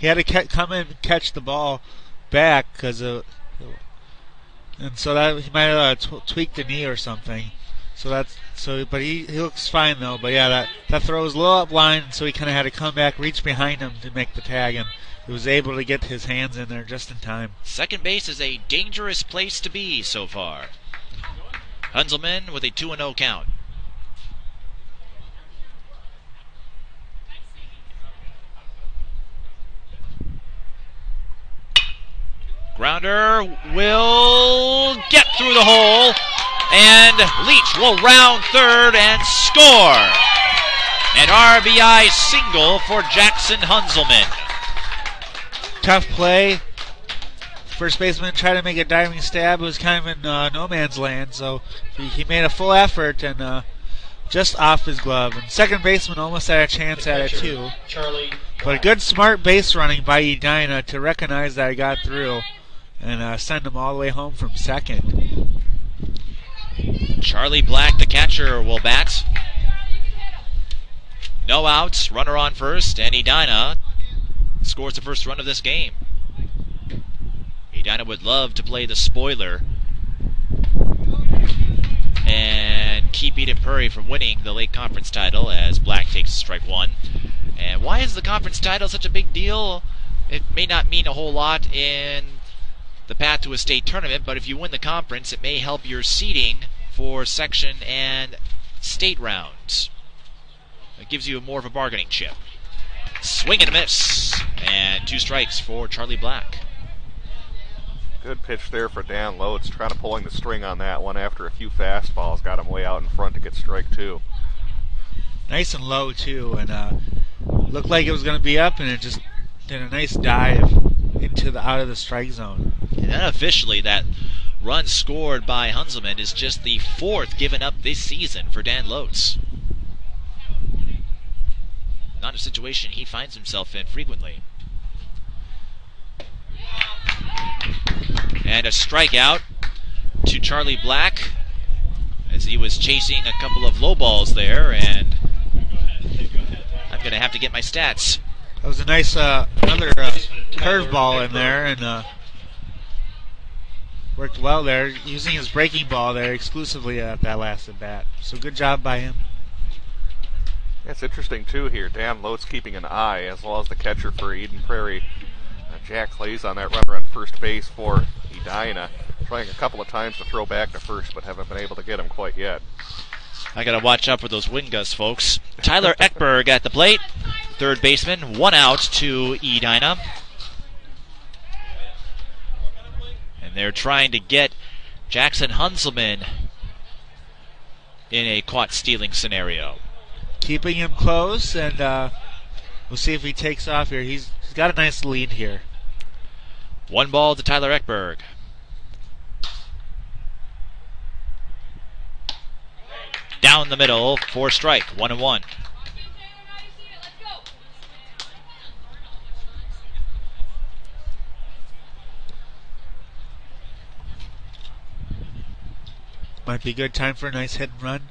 had to come in and catch the ball back and so that he might have tweaked the knee or something. But he looks fine though. But yeah, that throw was a little up line, so he kind of had to come back, reach behind him to make the tag, and he was able to get his hands in there just in time. Second base is a dangerous place to be so far. Hunzelman with a 2-0 count. Grounder will get through the hole, and Leach will round third and score. An RBI single for Jackson Hunzelman. Tough play. First baseman tried to make a diving stab. It was kind of in no man's land, so he made a full effort and just off his glove. And second baseman almost had a chance at it too. But a good smart base running by Edina to recognize that he got through and send him all the way home from second. Charlie Black, the catcher, will bat. No outs, runner on first, and Edina scores the first run of this game. Edina would love to play the spoiler and keep Eden Prairie from winning the Lake Conference title as Black takes strike one. And why is the conference title such a big deal? It may not mean a whole lot in the path to a state tournament, but if you win the conference, it may help your seeding for section and state rounds. It gives you more of a bargaining chip. Swing and a miss, and 2 strikes for Charlie Black. Good pitch there for Dan Loads, trying to pulling the string on that one after a few fastballs. Got him way out in front to get strike 2. Nice and low too, and looked like it was going to be up, and it just did a nice dive into the out of the strike zone. And unofficially, that run scored by Hunzelman is just the 4th given up this season for Dan Loads. Not a situation he finds himself in frequently. And a strikeout to Charlie Black as he was chasing a couple of low balls there, and I'm going to have to get my stats. That was a nice another curveball in there, and worked well there, using his breaking ball there exclusively at that last at bat. So good job by him. It's interesting too here. Dan Loads keeping an eye, as well as the catcher for Eden Prairie, Jack Clays, on that runner on first base for Edina. Trying a couple of times to throw back to first, but haven't been able to get him quite yet. I got to watch out for those wind gusts, folks. Tyler Ekberg at the plate, third baseman, 1 out to Edina. And they're trying to get Jackson Hunzelman in a caught stealing scenario. Keeping him close, and we'll see if he takes off here. He's got a nice lead here. 1 ball to Tyler Ekberg. Down the middle for strike, 1-1. Might be a good time for a nice hit and run.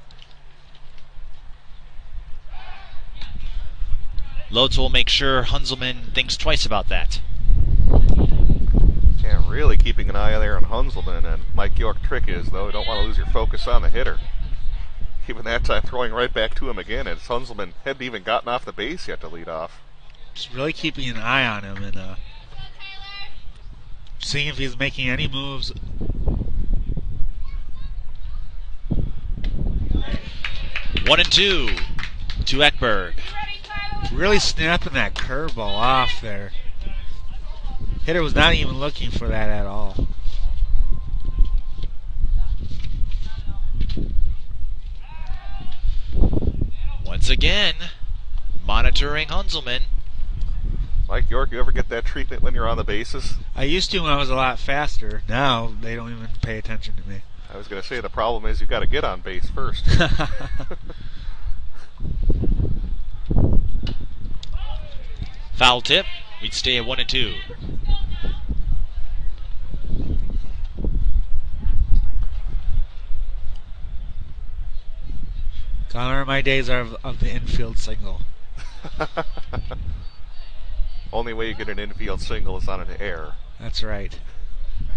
Loads will make sure Hunzelman thinks twice about that. Yeah, really keeping an eye there on Hunzelman, and Mike York trick is, though, don't want to lose your focus on the hitter. Even that time throwing right back to him again, as Hunzelman hadn't even gotten off the base yet to lead off. Just really keeping an eye on him and seeing if he's making any moves. One and two to Ekberg. Really snapping that curveball off there. Hitter was not even looking for that at all. Once again, monitoring Hunzelman. Mike York, you ever get that treatment when you're on the bases? I used to when I was a lot faster. Now they don't even pay attention to me. I was going to say the problem is you've got to get on base first. Foul tip. We'd stay at 1 and 2. Connor, my days are of the infield single. Only way you get an infield single is on an error. That's right.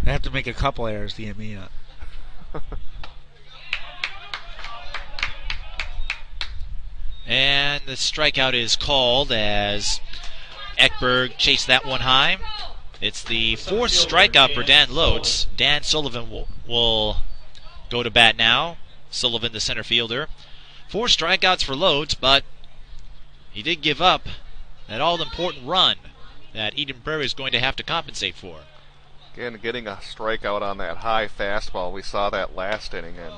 I have to make a couple errors to get me up. And the strikeout is called as Ekberg chased that one high. It's the 4th strikeout for Dan Loads. Dan Sullivan will go to bat now. Sullivan, the center fielder. 4 strikeouts for Loads, but he did give up that all-important run that Eden Prairie is going to have to compensate for. Again, getting a strikeout on that high fastball. We saw that last inning, and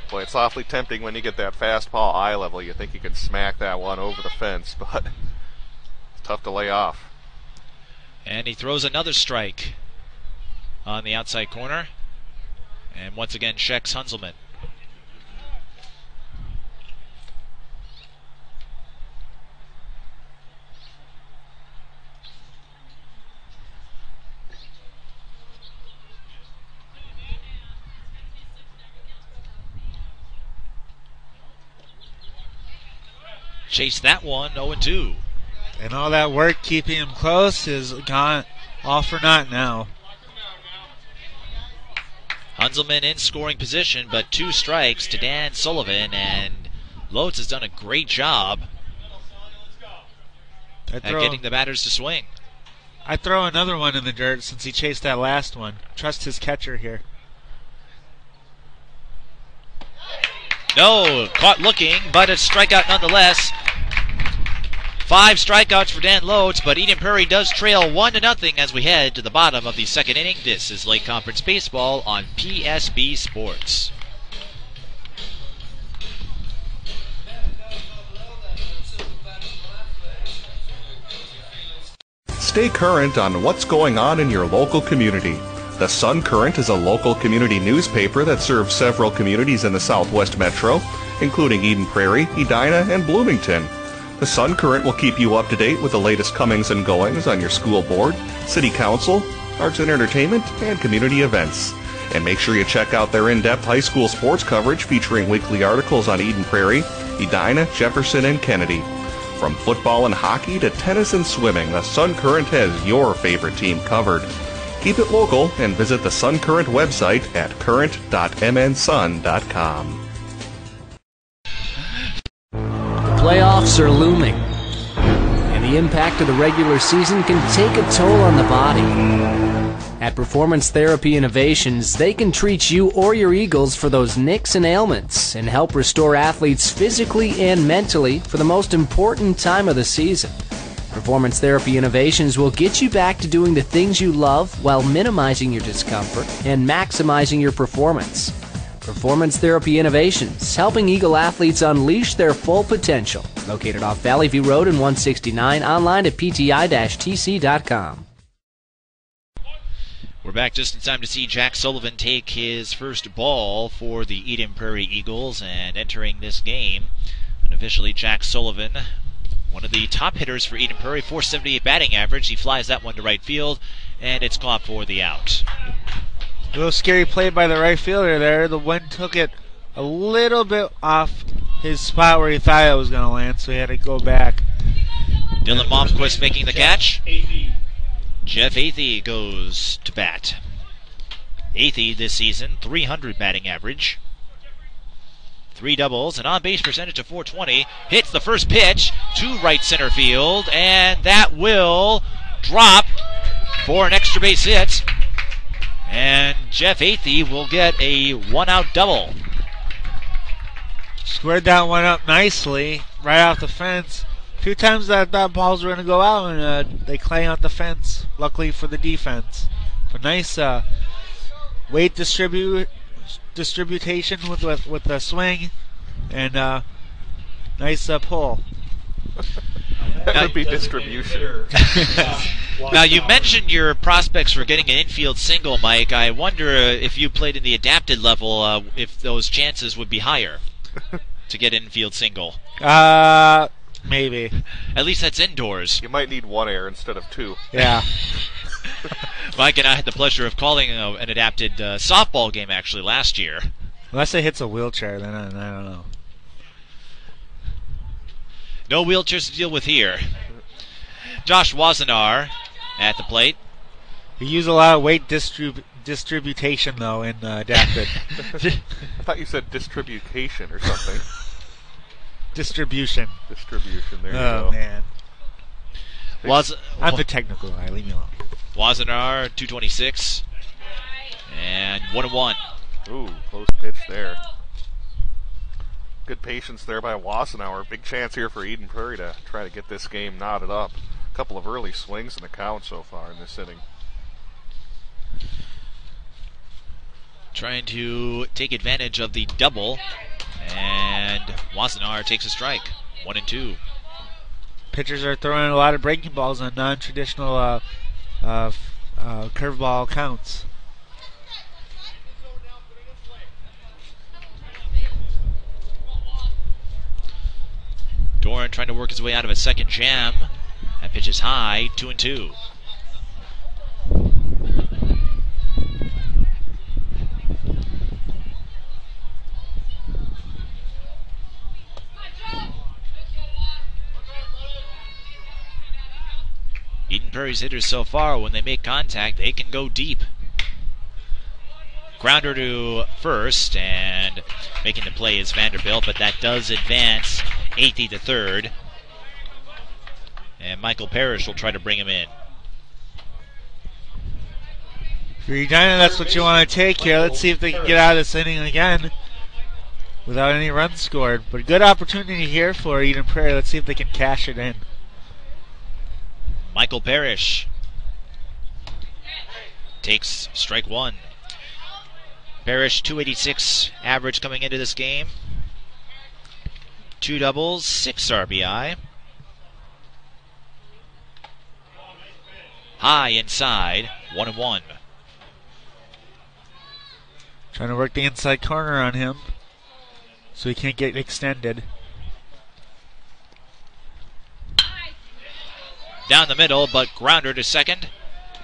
boy, it's awfully tempting when you get that fastball eye level. You think you can smack that one over the fence, but it's tough to lay off. And he throws another strike on the outside corner, and once again checks Hunzelman. Chase that one, 0-2. And all that work keeping him close is gone all for naught now. Hunzelman in scoring position, but 2 strikes to Dan Sullivan, and Loads has done a great job at getting the batters to swing. I'd throw another one in the dirt since he chased that last one. Trust his catcher here. No, caught looking, but a strikeout nonetheless. 5 strikeouts for Dan Loads, but Eden Prairie does trail 1-0 as we head to the bottom of the second inning. This is Lake Conference Baseball on PSB Sports. Stay current on what's going on in your local community. The Sun Current is a local community newspaper that serves several communities in the Southwest Metro, including Eden Prairie, Edina, and Bloomington. The Sun Current will keep you up to date with the latest comings and goings on your school board, city council, arts and entertainment, and community events. And make sure you check out their in-depth high school sports coverage featuring weekly articles on Eden Prairie, Edina, Jefferson, and Kennedy. From football and hockey to tennis and swimming, the Sun Current has your favorite team covered. Keep it local and visit the Sun Current website at current.mnsun.com. The playoffs are looming, and the impact of the regular season can take a toll on the body. At Performance Therapy Innovations, they can treat you or your Eagles for those nicks and ailments and help restore athletes physically and mentally for the most important time of the season. Performance Therapy Innovations will get you back to doing the things you love while minimizing your discomfort and maximizing your performance. Performance Therapy Innovations, helping Eagle athletes unleash their full potential. Located off Valley View Road in 169, online at pti-tc.com. We're back just in time to see Jack Sullivan take his first ball for the Eden Prairie Eagles, and entering this game, unofficially Jack Sullivan, one of the top hitters for Eden Prairie, 478 batting average. He flies that one to right field, and it's caught for the out. A little scary play by the right fielder there. The wind took it a little bit off his spot where he thought it was going to land, so he had to go back. Dylan Momquist making the catch. Jeff Athey goes to bat. Athey this season, 300 batting average. 3 doubles, an on-base percentage of .420. Hits the first pitch to right center field, and that will drop for an extra base hit. And Jeff Athey will get a 1-out double. Squared that one up nicely, right off the fence. A few times that balls were going to go out, and they clang out the fence, luckily for the defense. But nice weight distribution with the swing, and nice pull. That would be distribution. Now, you mentioned your prospects for getting an infield single, Mike. I wonder if you played in the adapted level, if those chances would be higher to get infield single. Maybe. At least that's indoors. You might need 1 air instead of 2. Yeah. Mike and I had the pleasure of calling an adapted softball game actually last year. Unless it hits a wheelchair, then I don't know. No wheelchairs to deal with here. Josh Wazenar at the plate. You use a lot of weight distribution, though, in adapted. I thought you said distribution or something. Distribution, there you go. Oh, man. I'm the technical guy, leave me alone. Wazenar, 226. And 1-1. Ooh, close pitch there. Good patience there by Wassenauer. Big chance here for Eden Prairie to try to get this game knotted up. A couple of early swings in the count so far in this inning. Trying to take advantage of the double, and Wassenauer takes a strike. 1-2. Pitchers are throwing a lot of breaking balls on non-traditional curveball counts. Doran trying to work his way out of a second jam. That pitch is high, 2-2. Eden Prairie's hitters so far, when they make contact, they can go deep. Grounder to first, and making the play is Vanderbilt, but that does advance Athey to third. And Michael Parrish will try to bring him in. For Edina, that's what you want to take here. Let's see if they can get out of this inning again without any runs scored. But a good opportunity here for Eden Prairie. Let's see if they can cash it in. Michael Parrish takes strike one. Parrish, 286 average coming into this game. 2 doubles, 6 RBI. High inside, 1-1. Trying to work the inside corner on him so he can't get extended. Down the middle, but grounder to second.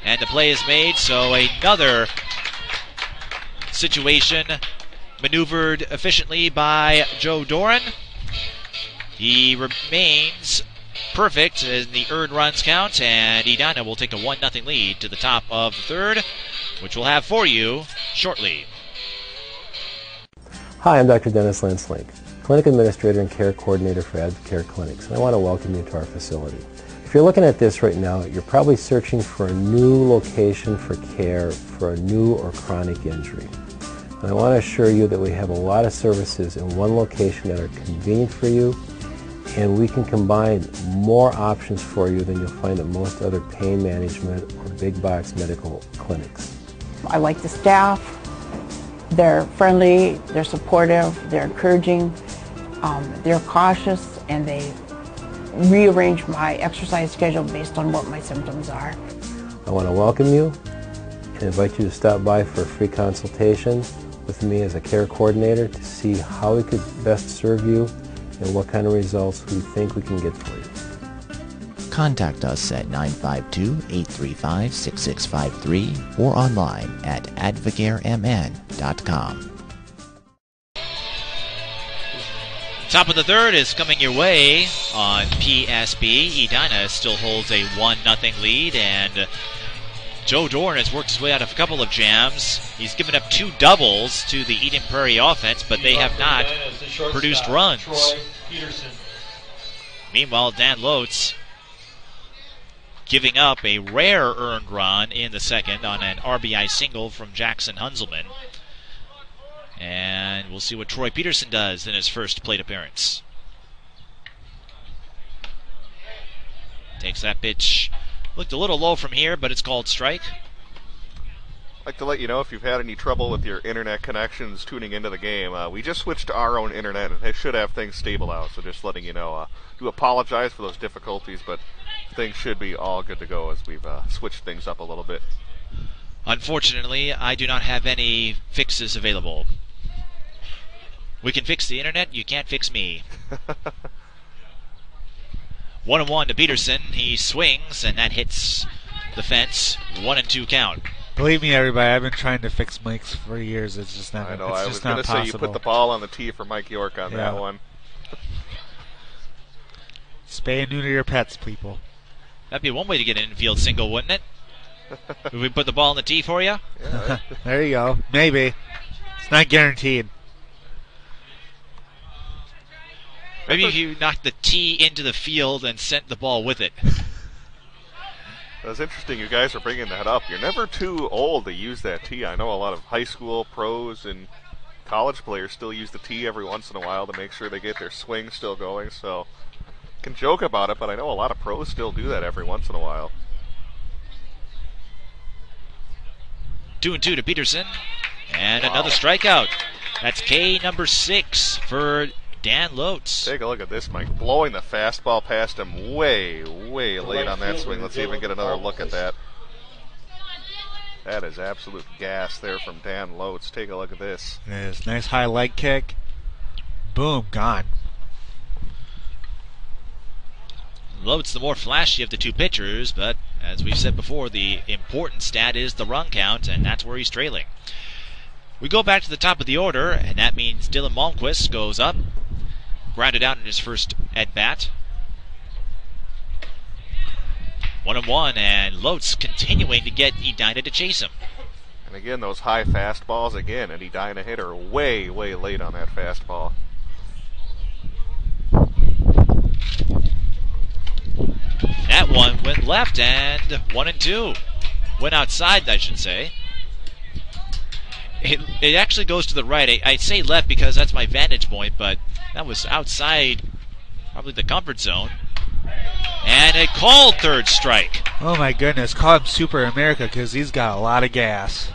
And the play is made, so another situation maneuvered efficiently by Joe Doran. He remains perfect in the earned runs count, and Edina will take a 1-0 lead to the top of the third, which we'll have for you shortly. Hi, I'm Dr. Dennis Lenslink, Clinic Administrator and Care Coordinator for Advocare Clinics, and I want to welcome you to our facility. If you're looking at this right now, you're probably searching for a new location for care for a new or chronic injury. And I want to assure you that we have a lot of services in one location that are convenient for you, and we can combine more options for you than you'll find at most other pain management or big box medical clinics. I like the staff. They're friendly, they're supportive, they're encouraging, they're cautious, and they rearrange my exercise schedule based on what my symptoms are. I want to welcome you and invite you to stop by for a free consultation with me as a care coordinator to see how we could best serve you and what kind of results we think we can get for you. Contact us at 952-835-6653 or online at advocaremn.com. Top of the third is coming your way on PSB. Edina still holds a 1-0 lead, and Joe Doran has worked his way out of a couple of jams. He's given up 2 doubles to the Eden Prairie offense, but they have not produced runs. Meanwhile, Dan Lotz giving up a rare earned run in the second on an RBI single from Jackson Hunzelman. And we'll see what Troy Peterson does in his first plate appearance. Takes that pitch. Looked a little low from here, but it's called strike. I'd like to let you know if you've had any trouble with your internet connections tuning into the game. We just switched to our own internet, and it should have things stable out, so just letting you know. Do apologize for those difficulties, but things should be all good to go as we've switched things up a little bit. Unfortunately, I do not have any fixes available. We can fix the internet, you can't fix me. 1-1 to Peterson. He swings, and that hits the fence. 1-2 count. Believe me, everybody, I've been trying to fix mics for years. It's just not. I know. It's I just was going to say you put the ball on the tee for Mike York on that one. Spay and neuter your pets, people. That'd be one way to get an infield single, wouldn't it? Would we put the ball on the tee for you? Yeah. There you go. Maybe. It's not guaranteed. Maybe if you knocked the tee into the field and sent the ball with it. It's interesting you guys are bringing that up. You're never too old to use that tee. I know a lot of high school pros and college players still use the tee every once in a while to make sure they get their swing still going. So can joke about it, but I know a lot of pros still do that every once in a while. 2-2 to Peterson. And another strikeout. That's K number 6 for Dan Lotz. Take a look at this, Mike. Blowing the fastball past him way, way late on that swing. Let's see if we can get another look at that. That is absolute gas there from Dan Lotz. Take a look at this. It is. Nice high leg kick. Boom, gone. Lotz the more flashy of the two pitchers, but as we've said before, the important stat is the run count, and that's where he's trailing. We go back to the top of the order, and that means Dylan Malmquist goes up. Grounded out in his first at-bat. 1-1, and Lotz continuing to get Edina to chase him. And again, those high fastballs again, and Edina hit her way, way late on that fastball. That one went left, and 1-2. Went outside, I should say. It actually goes to the right. I say left because that's my vantage point, but that was outside probably the comfort zone. And a called third strike. Oh my goodness, call him Super America because he's got a lot of gas.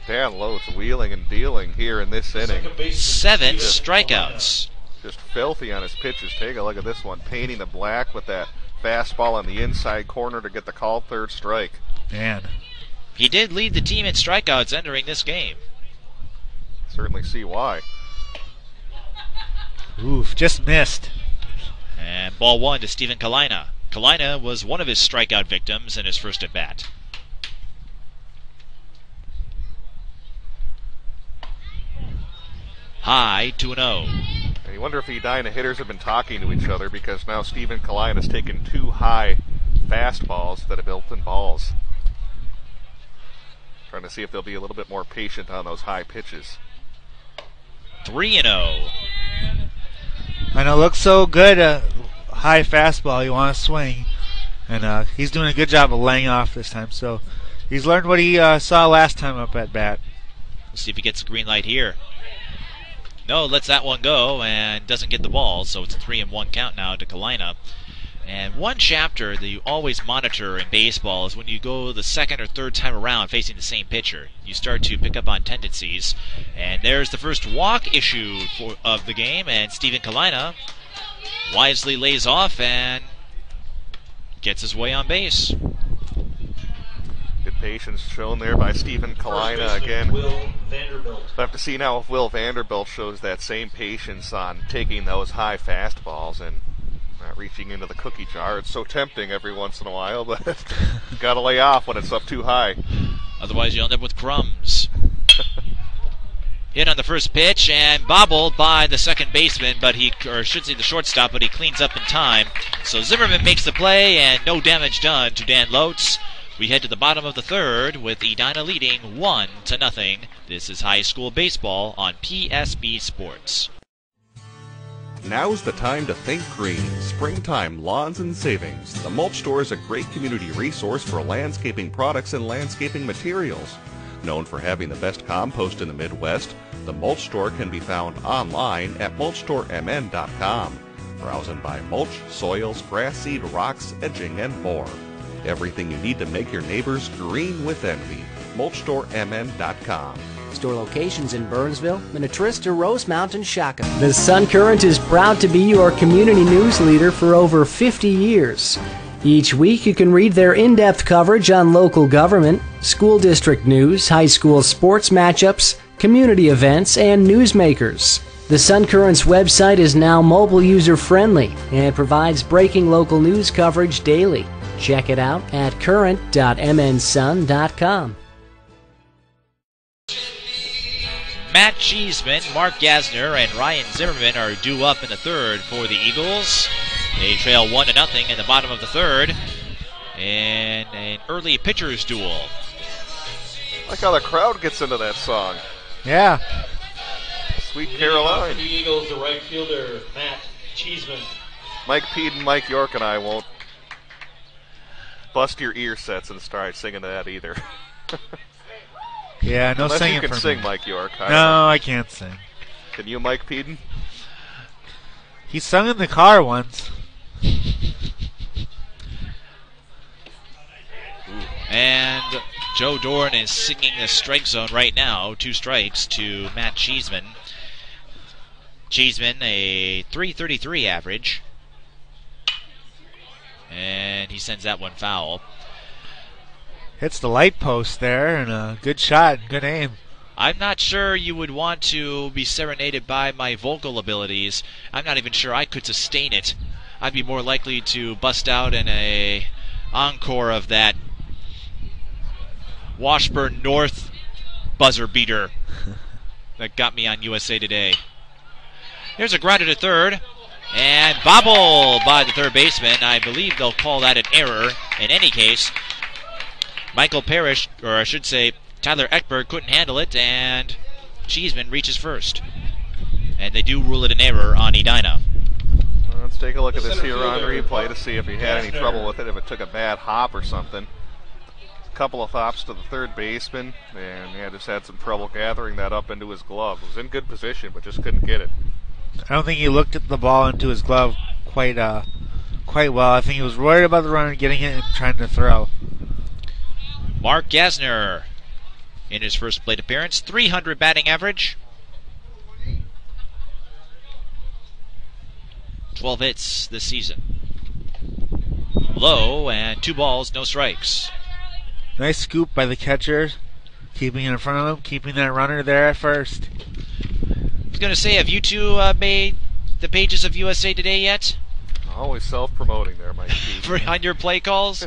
Dan Lotz wheeling and dealing here in this inning. 7 strikeouts. Just filthy on his pitches. Take a look at this one. Painting the black with that fastball on the inside corner to get the called third strike. Man. He did lead the team in strikeouts entering this game. Certainly see why. Oof, just missed. And ball 1 to Stephen Kalina. Kalina was one of his strikeout victims in his first at-bat. High, 2-0. And you wonder if the Edina hitters have been talking to each other because now Stephen Kalina has taken 2 high fastballs that have built in balls. Trying to see if they'll be a little bit more patient on those high pitches. 3-0. And it looks so good. High fastball, you want to swing. And he's doing a good job of laying off this time. So he's learned what he saw last time up at bat. Let's see if he gets the green light here. No, lets that one go and doesn't get the ball. So it's a 3-1 count now to Kalina. And one chapter that you always monitor in baseball is when you go the second or third time around facing the same pitcher. You start to pick up on tendencies. And there's the first walk issue of the game, and Stephen Kalina wisely lays off and gets his way on base. Good patience shown there by Stephen Kalina again. Will Vanderbilt. We'll have to see now if Will Vanderbilt shows that same patience on taking those high fastballs and reaching into the cookie jar. It's so tempting every once in a while, but gotta lay off when it's up too high. Otherwise you'll end up with crumbs. Hit on the first pitch and bobbled by the second baseman, but the shortstop, but he cleans up in time. So Zimmerman makes the play and no damage done to Dan Lotz. We head to the bottom of the third with Edina leading 1-0. This is high school baseball on PSB Sports. Now's the time to think green. Springtime lawns and savings. The Mulch Store is a great community resource for landscaping products and landscaping materials. Known for having the best compost in the Midwest, the Mulch Store can be found online at mulchstoremn.com. Browsing by mulch, soils, grass seed, rocks, edging, and more. Everything you need to make your neighbors green with envy. mulchstoremn.com. Store locations in Burnsville, Minnetrista, Rosemount, and Shakopee. The Sun Current is proud to be your community news leader for over 50 years. Each week you can read their in-depth coverage on local government, school district news, high school sports matchups, community events, and newsmakers. The Sun Current's website is now mobile user-friendly and provides breaking local news coverage daily. Check it out at current.mnsun.com. Matt Cheeseman, Mark Gasner, and Ryan Zimmerman are due up in the third for the Eagles. They trail 1-0 in the bottom of the third in an early pitcher's duel. I like how the crowd gets into that song. Yeah. Sweet Caroline. For the Eagles, the right fielder, Matt Cheeseman. Mike Peden, Mike York, and I won't bust your ear sets and start singing that either. Yeah, no Unless singing you can for sing, me. Mike York. No, I can't sing. Can you, Mike Peden? He sung in the car once. And Joe Dorn is singing the strike zone right now. 2 strikes to Matt Cheeseman. Cheeseman, a .333 average. And he sends that one foul. Hits the light post there, and a good shot, good aim. I'm not sure you would want to be serenaded by my vocal abilities. I'm not even sure I could sustain it. I'd be more likely to bust out in a encore of that Washburn North buzzer beater that got me on USA Today. Here's a grounder to third, and bobbled by the third baseman. I believe they'll call that an error. In any case, Michael Parrish, or I should say Tyler Ekberg, couldn't handle it, and Cheeseman reaches first. And they do rule it an error on Edina. Let's take a look at this here on replay to see if he had any trouble with it, if it took a bad hop or something. Couple of hops to the third baseman, and just had some trouble gathering that up into his glove. It was in good position, but just couldn't get it. I don't think he looked at the ball into his glove quite well. I think he was worried about the runner getting it and trying to throw. Mark Gasner in his first plate appearance, .300 batting average. 12 hits this season. Low and 2 balls, no strikes. Nice scoop by the catcher, keeping it in front of him, keeping that runner there at first. I was going to say, have you two made the pages of USA Today yet? Always self-promoting there, Mike. On your play calls?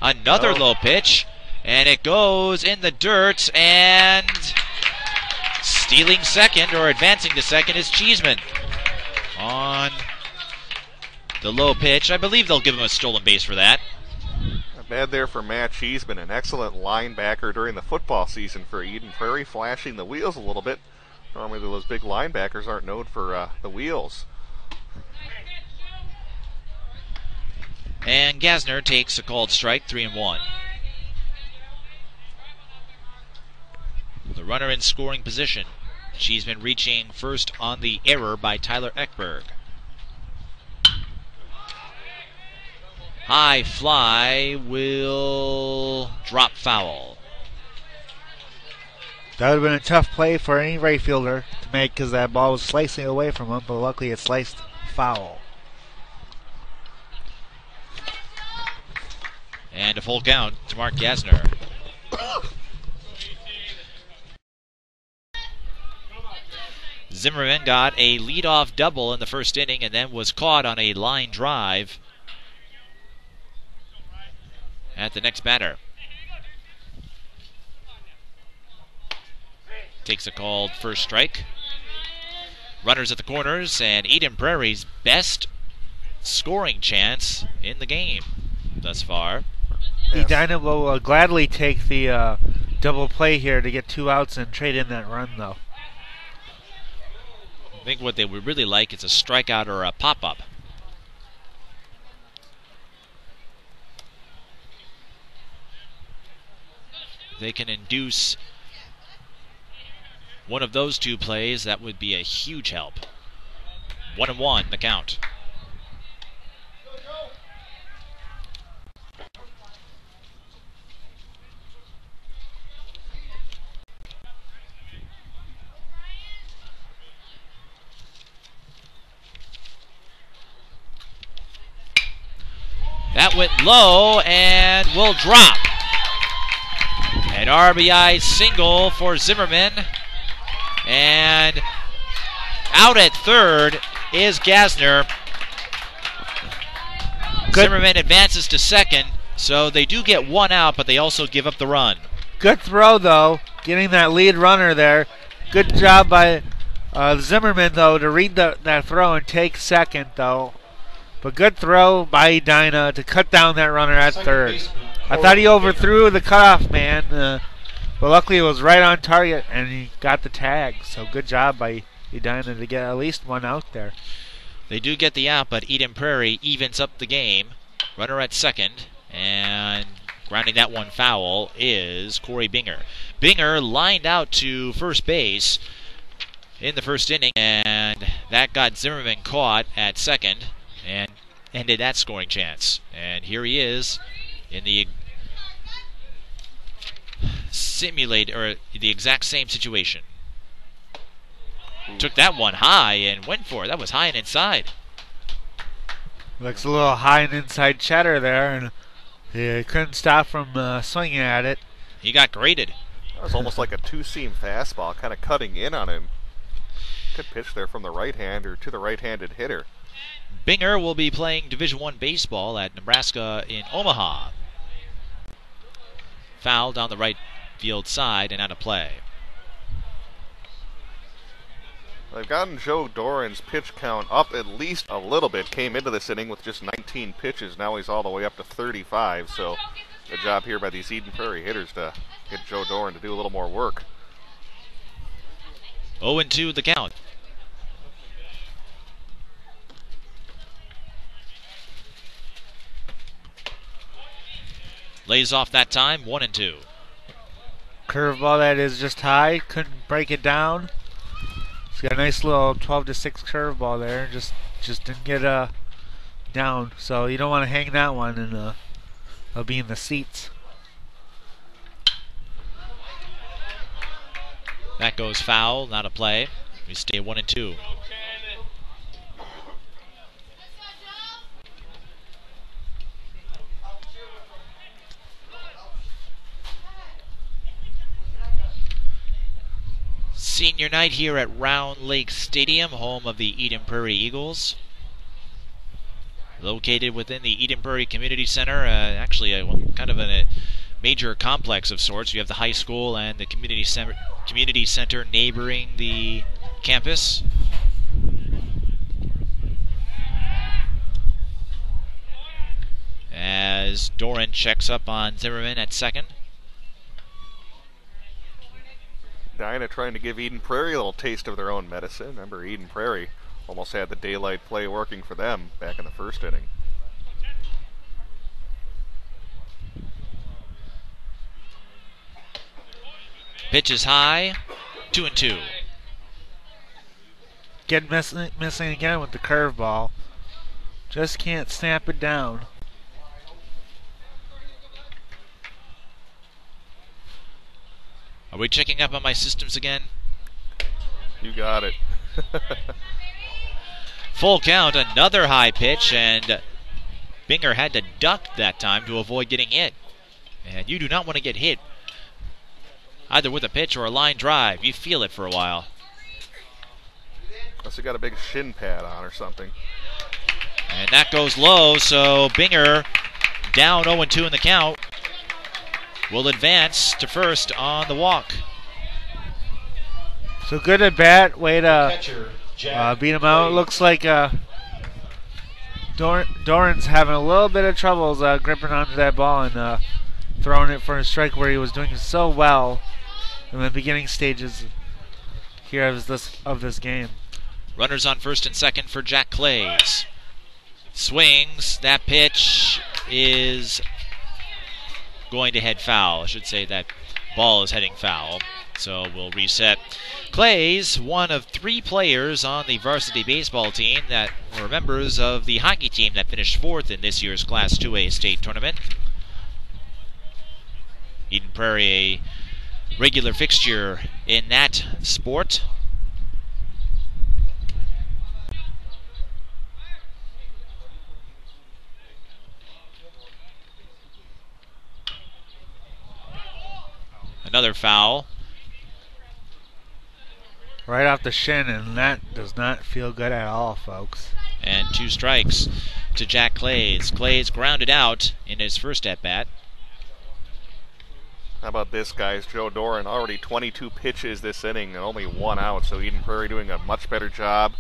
Another low pitch, and it goes in the dirt, and stealing second, or advancing to second, is Cheeseman on the low pitch. I believe they'll give him a stolen base for that. Not bad there for Matt Cheeseman, an excellent linebacker during the football season for Eden Prairie, flashing the wheels a little bit. Normally those big linebackers aren't known for the wheels. And Gasner takes a called strike, 3-1. The runner in scoring position. Cheeseman reaching first on the error by Tyler Ekberg. High fly will drop foul. That would have been a tough play for any right fielder to make because that ball was slicing away from him, but luckily it sliced foul. And a full count to Mark Gasner. Zimmerman got a leadoff double in the first inning and then was caught on a line drive at the next batter. Takes a called first strike. Runners at the corners, and Eden Prairie's best scoring chance in the game thus far. Edina will gladly take the double play here to get 2 outs and trade in that run, though. I think what they would really like is a strikeout or a pop-up. They can induce one of those 2 plays, that would be a huge help. 1-1 the count. That went low and will drop. An RBI single for Zimmerman. And out at third is Gasner. Zimmerman advances to second, so they do get 1 out, but they also give up the run. Good throw, though, getting that lead runner there. Good job by Zimmerman, though, to read that throw and take second, though. But good throw by Edina to cut down that runner at third. I thought he overthrew the cutoff man, but luckily it was right on target, and he got the tag. So good job by Edina to get at least 1 out there. They do get the out, but Eden Prairie evens up the game. Runner at second, and grounding that one foul is Corey Binger. Binger lined out to first base in the first inning, and that got Zimmerman caught at second and ended that scoring chance. And here he is in the the exact same situation. Took that one high and went for it. That was high and inside. Looks a little high and inside chatter there, and he couldn't stop from swinging at it. He got graded. That was almost like a two-seam fastball, kind of cutting in on him. Good pitch there from the right-hander to the right-handed hitter. Binger will be playing Division I baseball at Nebraska in Omaha. Foul down the right field side and out of play. They've gotten Joe Doran's pitch count up at least a little bit. Came into this inning with just 19 pitches. Now he's all the way up to 35. So good job here by these Eden Prairie hitters to get Joe Doran to do a little more work. 0-2 the count. Lays off that time, 1-2. Curveball that is just high, couldn't break it down. He's got a nice little 12-6 curveball there, just didn't get down. So you don't want to hang that one, and it'll be in the seats. That goes foul, not a play. We stay 1-2. Senior night here at Round Lake Stadium, home of the Eden Prairie Eagles. Located within the Eden Prairie Community Center, actually kind of a major complex of sorts. You have the high school and the community center neighboring the campus. As Doran checks up on Zimmerman at second. Edina trying to give Eden Prairie a little taste of their own medicine. Remember, Eden Prairie almost had the daylight play working for them back in the first inning. Pitch is high, 2-2. Get missing again with the curveball. Just can't snap it down. Are we checking up on my systems again? You got it. Full count, another high pitch, and Binger had to duck that time to avoid getting hit. And you do not want to get hit either with a pitch or a line drive. You feel it for a while. Unless he got a big shin pad on or something. And that goes low, so Binger down 0-2 in the count. Will advance to first on the walk. So good at bat, way to beat him out. Looks like Doran's having a little bit of troubles gripping onto that ball and throwing it for a strike where he was doing so well in the beginning stages here of this game. Runners on first and second for Jack Clays. Swings, that pitch is going to head foul. I should say that ball is heading foul. So we'll reset. Clays, one of 3 players on the varsity baseball team that were members of the hockey team that finished 4th in this year's Class 2A state tournament. Eden Prairie, a regular fixture in that sport. Another foul. Right off the shin, and that does not feel good at all, folks. And 2 strikes to Jack Clays. Clays grounded out in his first at-bat. How about this, guys? Joe Doran already 22 pitches this inning and only 1 out, so Eden Prairie doing a much better job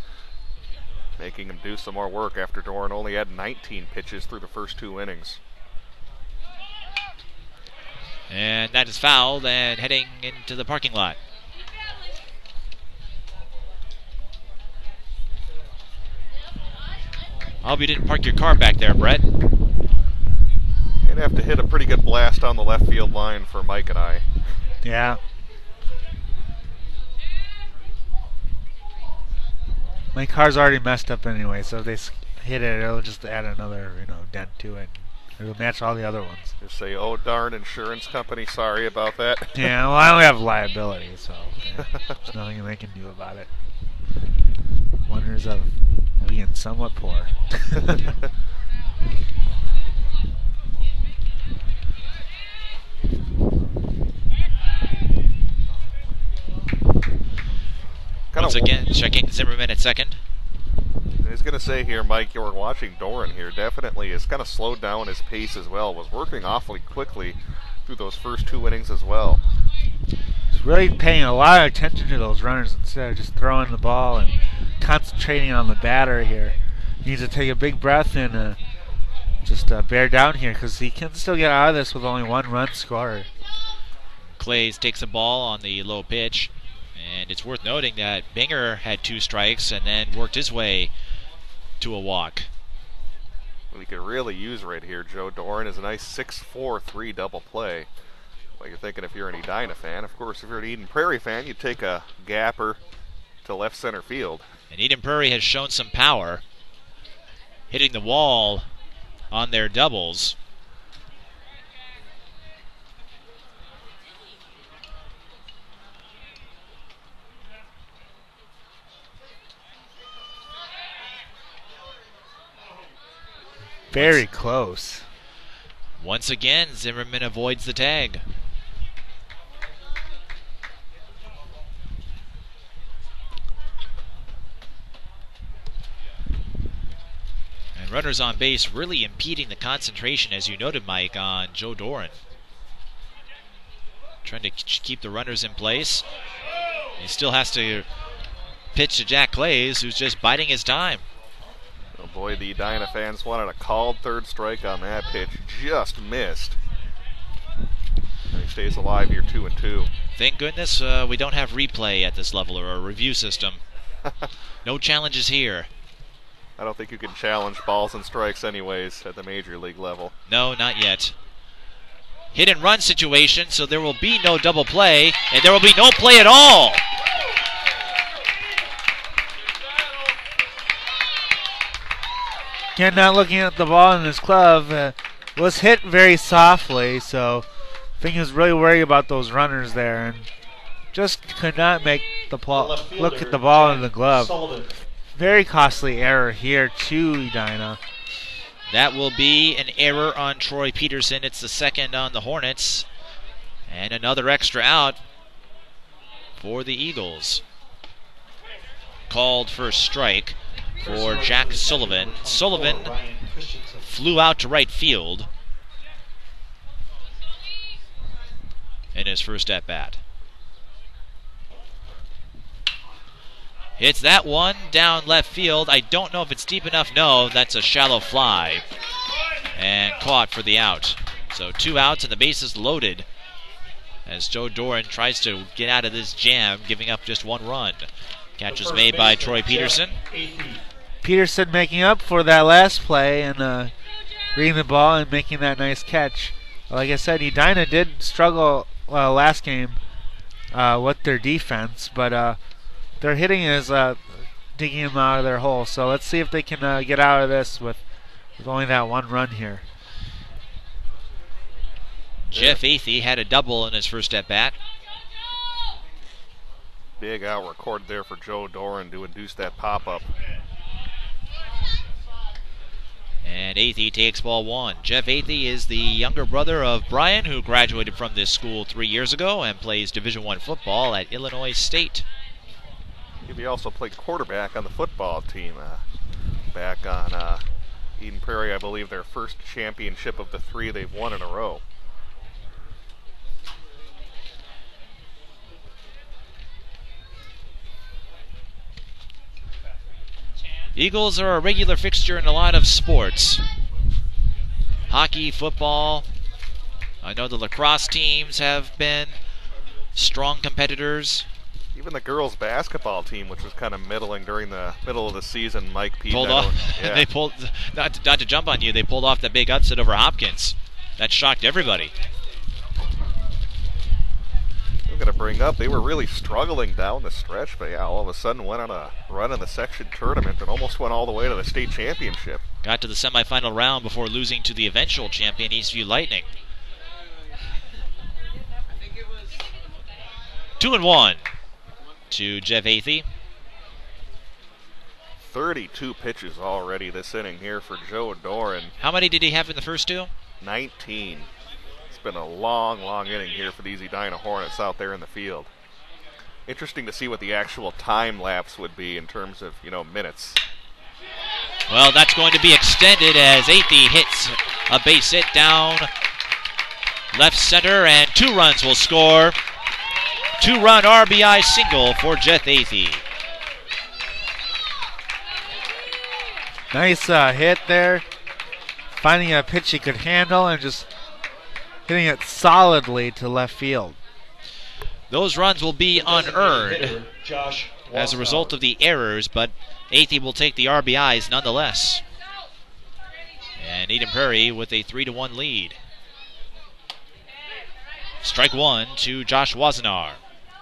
making him do some more work after Doran only had 19 pitches through the first 2 innings. And that is fouled and heading into the parking lot. I hope you didn't park your car back there, Brett. You'd have to hit a pretty good blast on the left field line for Mike and I. Yeah. My car's already messed up anyway, so if they hit it, it'll just add another, dent to it. It'll match all the other ones. Just say, oh darn, insurance company, sorry about that. Yeah, well, I only have liability, so there's nothing they can do about it. Wonders of being somewhat poor. Once again, checking Zimmerman at second. I was going to say here, Mike, you were watching Doran here. Definitely has kind of slowed down his pace as well. Was working awfully quickly through those first 2 innings as well. He's really paying a lot of attention to those runners instead of just throwing the ball and concentrating on the batter here. He needs to take a big breath and just bear down here because he can still get out of this with only 1 run scored. Clays takes a ball on the low pitch. And it's worth noting that Binger had 2 strikes and then worked his way to a walk. What he could really use right here, Joe Doran, is a nice 6-4-3 double play. Well, you're thinking if you're an Edina fan. Of course, if you're an Eden Prairie fan, you'd take a gapper to left center field. And Eden Prairie has shown some power, hitting the wall on their doubles. Very close. Once again, Zimmerman avoids the tag. And runners on base really impeding the concentration, as you noted, Mike, on Joe Doran. Trying to keep the runners in place. He still has to pitch to Jack Clays, who's just biding his time. Oh boy, the Edina fans wanted a called third strike on that pitch. Just missed. And he stays alive here, 2-2. Thank goodness we don't have replay at this level or a review system. No challenges here. I don't think you can challenge balls and strikes anyways at the major league level. No, not yet. Hit and run situation, so there will be no double play, and there will be no play at all. Again, not looking at the ball in his glove, was hit very softly, so I think he was really worried about those runners there and just could not make the look at the ball in the glove. Very costly error here to Edina. That will be an error on Troy Peterson. It's the second on the Hornets. And another extra out for the Eagles. Called for a strike for Jack Sullivan. Sullivan flew out to right field in his first at bat. Hits that one down left field. I don't know if it's deep enough. No, that's a shallow fly. And caught for the out. So 2 outs and the bases loaded as Joe Doran tries to get out of this jam, giving up just 1 run. Catch was made by Troy Peterson. Peterson making up for that last play and reading the ball and making that nice catch. Like I said, Edina did struggle last game with their defense, but their hitting is digging them out of their hole. So let's see if they can get out of this with only that 1 run here. Jeff Athey had a double in his first at bat. Big out recorded there for Joe Doran to induce that pop-up. And Athey takes ball 1. Jeff Athey is the younger brother of Brian, who graduated from this school 3 years ago and plays Division I football at Illinois State. He also played quarterback on the football team back on Eden Prairie, I believe their first championship of the 3 they've won in a row. Eagles are a regular fixture in a lot of sports. Hockey, football. I know the lacrosse teams have been strong competitors. Even the girls' basketball team, which was kind of middling during the middle of the season, Mike P. Pulled off. Yeah. They pulled, not to jump on you, they pulled off that big upset over Hopkins. That shocked everybody. I'm going to bring up, they were really struggling down the stretch, but yeah, all of a sudden went on a run in the section tournament and almost went all the way to the state championship. Got to the semifinal round before losing to the eventual champion, Eastview Lightning. 2-1 to Jeff Athey. 32 pitches already this inning here for Joe Doran. How many did he have in the first two? 19. It's been a long, long inning here for these Edina Hornets out there in the field. Interesting to see what the actual time lapse would be in terms of, minutes. Well, that's going to be extended as Athey hits a base hit down left center, and 2 runs will score. 2-run RBI single for Jeff Athey. Nice hit there. Finding a pitch he could handle and just hitting it solidly to left field. Those runs will be unearned as a result of the errors, but Athey will take the RBIs nonetheless. And Eden Prairie with a 3-1 lead. Strike 1 to Josh Wazenar.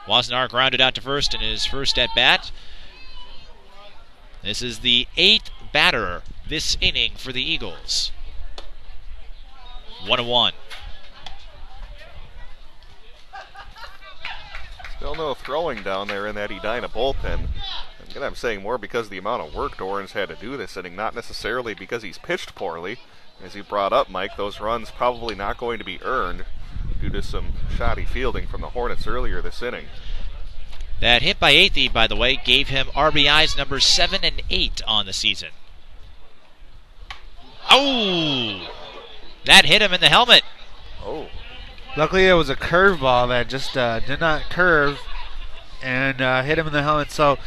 Wazenar grounded out to first in his first at bat. This is the 8th batter this inning for the Eagles. 1-1. Still no throwing down there in that Edina bullpen. Again, I'm saying more because of the amount of work Doran's had to do this inning, not necessarily because he's pitched poorly. As you brought up, Mike, those runs probably not going to be earned due to some shoddy fielding from the Hornets earlier this inning. That hit by Athey, by the way, gave him RBIs number 7 and 8 on the season. Oh! That hit him in the helmet. Oh. Luckily, it was a curveball that just did not curve and hit him in the helmet. So,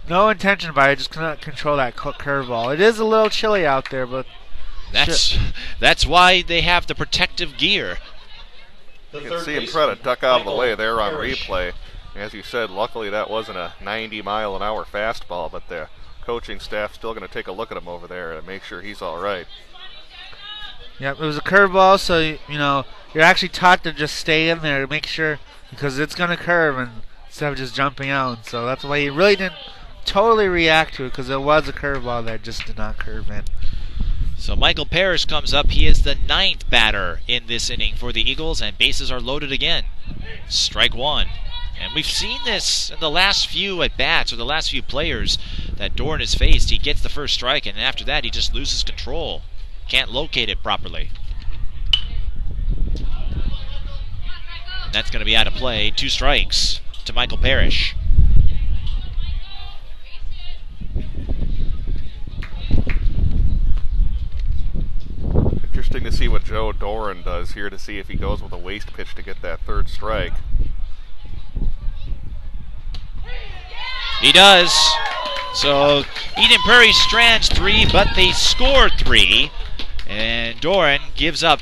no intention by it, just could not control that curveball. It is a little chilly out there, but that's why they have the protective gear. You can see him try to duck out of the way there on replay. As you said, luckily that wasn't a 90-mile-an-hour fastball, but the coaching staff's still going to take a look at him over there and make sure he's all right. Yep, it was a curveball, so you're actually taught to just stay in there to make sure, because it's going to curve and instead of just jumping out. So that's why he really didn't totally react to it, because it was a curveball that just did not curve in. So Michael Parrish comes up. He is the 9th batter in this inning for the Eagles, and bases are loaded again. Strike 1. And we've seen this in the last few at-bats, or the last few players that Doran has faced. He gets the first strike, and after that he just loses control. Can't locate it properly. And that's going to be out of play. 2 strikes to Michael Parrish. Interesting to see what Joe Doran does here to see if he goes with a waste pitch to get that 3rd strike. He does. So Eden Prairie strands 3, but they score 3. And Doran gives up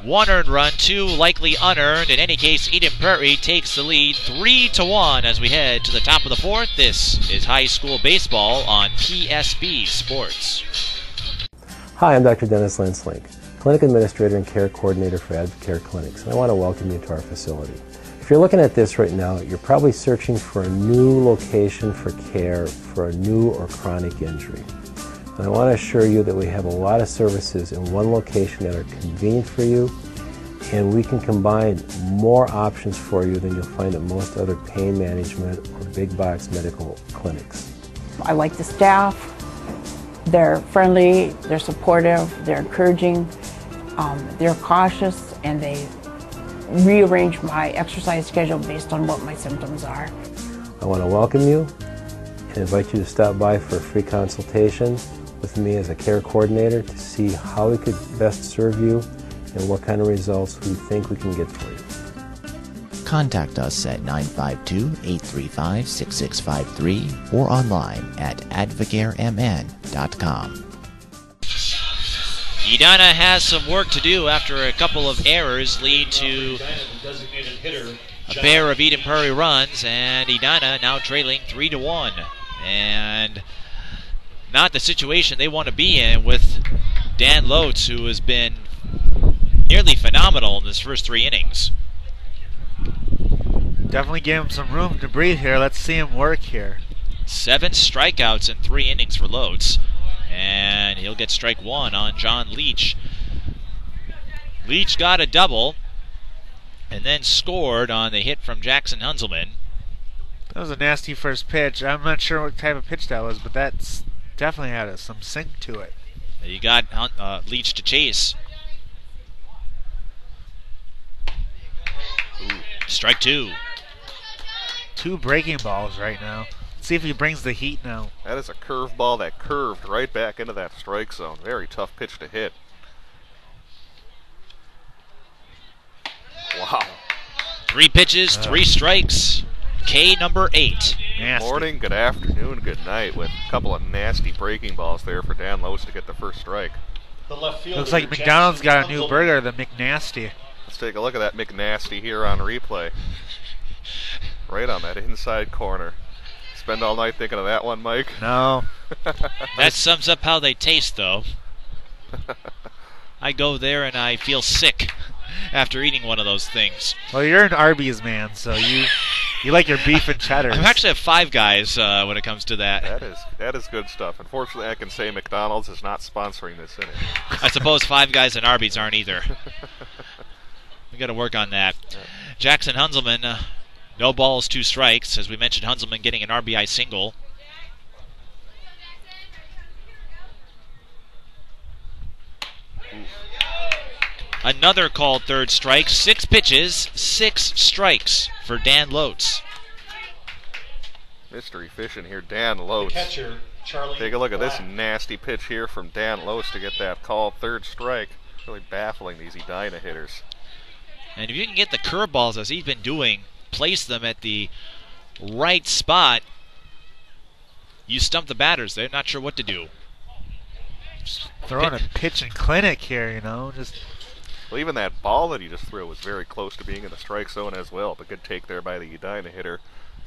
1 earned run, 2 likely unearned. In any case, Eden Prairie takes the lead 3-1 as we head to the top of the 4th. This is high school baseball on PSB Sports. Hi, I'm Dr. Dennis Lenslink, Clinic Administrator and Care Coordinator for Advocare Clinics, and I want to welcome you to our facility. If you're looking at this right now, you're probably searching for a new location for care for a new or chronic injury. And I want to assure you that we have a lot of services in one location that are convenient for you, and we can combine more options for you than you'll find at most other pain management or big box medical clinics. I like the staff. They're friendly, they're supportive, they're encouraging, they're cautious, and they rearrange my exercise schedule based on what my symptoms are. I want to welcome you and invite you to stop by for a free consultation with me as a care coordinator to see how we could best serve you and what kind of results we think we can get for you. Contact us at 952-835-6653 or online at advocaremn.com. Edina has some work to do after a couple of errors lead to Designated hitter a pair of Eden Prairie runs, and Edina now trailing 3-1. And not the situation they want to be in with Dan Lotes, who has been nearly phenomenal in his first 3 innings. Definitely give him some room to breathe here. Let's see him work here. 7 strikeouts in 3 innings for Lotes, and he'll get strike 1 on John Leach. Leach got a double and then scored on the hit from Jackson Hunzelman. That was a nasty first pitch. I'm not sure what type of pitch that was, but that's definitely had some sink to it. You got Leach to chase. Ooh, strike 2. 2 breaking balls right now. Let's see if he brings the heat now. That is a curveball that curved right back into that strike zone. Very tough pitch to hit. Wow. 3 pitches, 3 strikes. K number 8. Good morning, good afternoon, good night, with a couple of nasty breaking balls there for Dan Lotes to get the first strike. Looks like McDonald's got a new burger, the McNasty. Let's take a look at that McNasty here on replay. Right on that inside corner. Spend all night thinking of that one, Mike? No. That sums up how they taste, though. I go there and I feel sick after eating one of those things. Well, you're an Arby's man, so you like your beef and cheddar. I'm actually a Five Guys when it comes to that. That is good stuff. Unfortunately, I can say McDonald's is not sponsoring this inning. I suppose Five Guys and Arby's aren't either. We got to work on that. Yeah. Jackson Hunzelman, no balls, 2 strikes. As we mentioned, Hunzelman getting an RBI single. Another called 3rd strike. 6 pitches, 6 strikes for Dan Lotes. Mystery fishing here, Dan Lotes. Catcher, Charlie. Take a look at this nasty pitch here from Dan Lotes to get that called 3rd strike. Really baffling these Edina hitters. And if you can get the curveballs as he's been doing, place them at the right spot, you stump the batters. They're not sure what to do. Just throwing a pitching clinic here, you know. Well, even that ball that he just threw was very close to being in the strike zone as well. But good take there by the Edina hitter,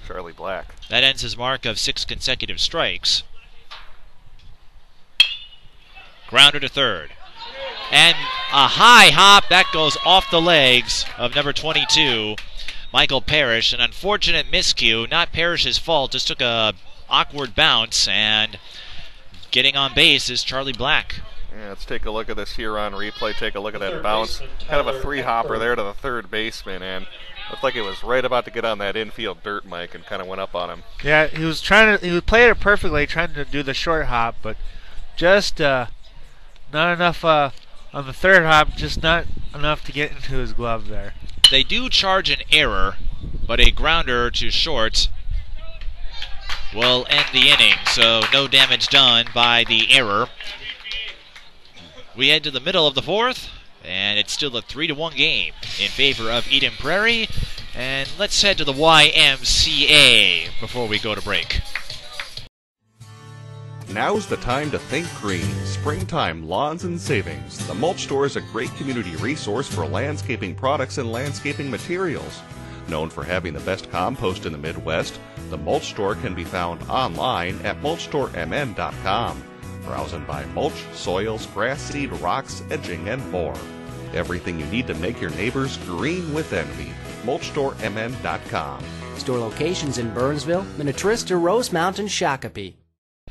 Charlie Black. That ends his mark of 6 consecutive strikes. Grounder to 3rd. And a high hop that goes off the legs of number 22, Michael Parrish. An unfortunate miscue, not Parrish's fault, just took a awkward bounce, and getting on base is Charlie Black. Yeah, let's take a look at this here on replay. Take a look at that bounce. Kind of a 3-hopper there to the 3rd baseman, and looked like it was right about to get on that infield dirt, Mike, and kind of went up on him. Yeah, he played it perfectly, trying to do the short hop, but just not enough on the 3rd hop, just not enough to get into his glove there. They do charge an error, but a grounder to short will end the inning, so no damage done by the error. We head to the middle of the 4th, and it's still a 3-1 game in favor of Eden Prairie. And let's head to the YMCA before we go to break. Now's the time to think green. Springtime lawns and savings. The Mulch Store is a great community resource for landscaping products and landscaping materials. Known for having the best compost in the Midwest, the Mulch Store can be found online at mulchstoremn.com. Browse and buy mulch, soils, grass seed, rocks, edging, and more. Everything you need to make your neighbors green with envy. mulchstoremn.com. Store locations in Burnsville, Minnetrista, Rosemount, and Shakopee.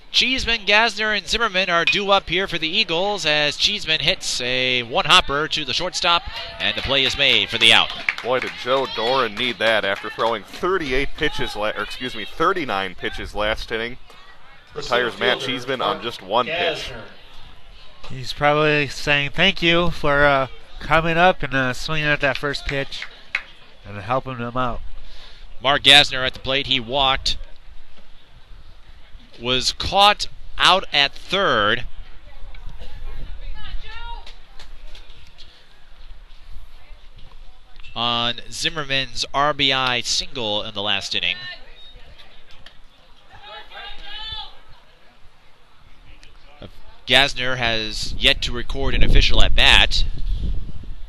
Cheeseman, Gasner, and Zimmerman are due up here for the Eagles as Cheeseman hits a 1-hopper to the shortstop, and the play is made for the out. Boy, did Joe Doran need that after throwing 39 pitches last inning. Retires Matt Cheeseman on just 1 pitch. He's probably saying thank you for coming up and swinging at that first pitch and helping him out. Mark Gasner at the plate. He walked. Was caught out at 3rd. On Zimmerman's RBI single in the last inning. Gasner has yet to record an official at bat.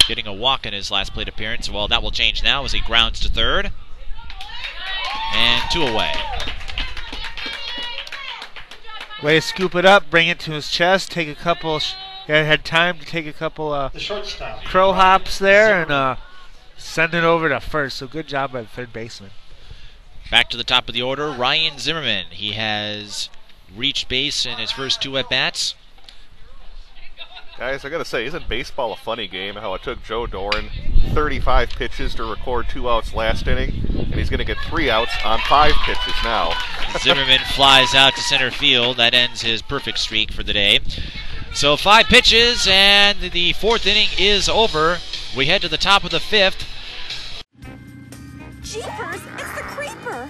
getting a walk in his last plate appearance. Well, that will change now as he grounds to third. And 2 away. Way to scoop it up, bring it to his chest, take a couple. Had time to take a couple crow hops there and send it over to first. So good job by the third baseman. Back to the top of the order, Ryan Zimmerman. He has reached base in his first 2 at-bats. Guys, I gotta say, isn't baseball a funny game? How it took Joe Doran 35 pitches to record 2 outs last inning, and he's gonna get 3 outs on 5 pitches now. Zimmerman flies out to center field. That ends his perfect streak for the day. So 5 pitches, and the 4th inning is over. We head to the top of the 5th. Jeepers, it's the creeper!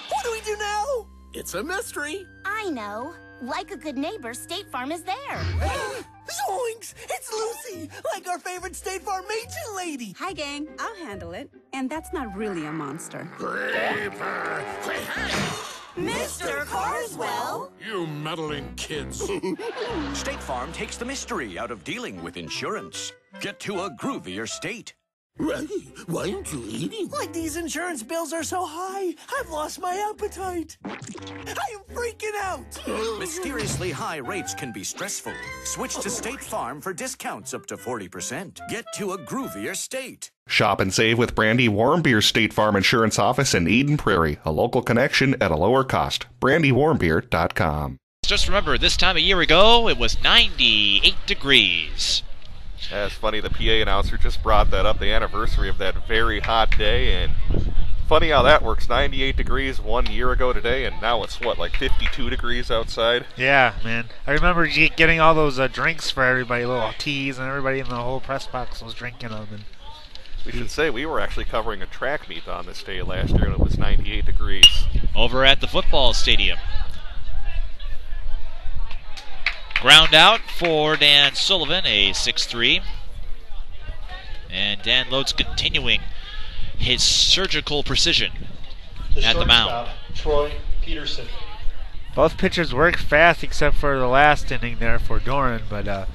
What do we do now? It's a mystery. I know. Like a good neighbor, State Farm is there. Zoinks! It's Lucy, like our favorite State Farm agent lady. Hi, gang. I'll handle it. And that's not really a monster. Creeper! Mr. Carswell! You meddling kids. State Farm takes the mystery out of dealing with insurance. Get to a groovier state. Reggie, why aren't you eating? Like these insurance bills are so high, I've lost my appetite. I am freaking out. Mysteriously high rates can be stressful. Switch to State Farm for discounts up to 40%. Get to a groovier state. Shop and save with Brandy Warmbeer State Farm Insurance Office in Eden Prairie. A local connection at a lower cost. BrandyWarmbeer.com. Just remember, this time a year ago, it was 98 degrees. That's funny, the PA announcer just brought that up, the anniversary of that very hot day, and funny how that works. 98 degrees 1 year ago today, and now it's, what, like 52 degrees outside? Yeah, man. I remember getting all those drinks for everybody, little teas, and everybody in the whole press box was drinking them. And we should say we were actually covering a track meet on this day last year, and it was 98 degrees. Over at the football stadium. Ground out for Dan Sullivan, a 6-3. And Dan Lotes continuing his surgical precision at the mound. Troy Peterson. Both pitchers worked fast except for the last inning there for Doran, but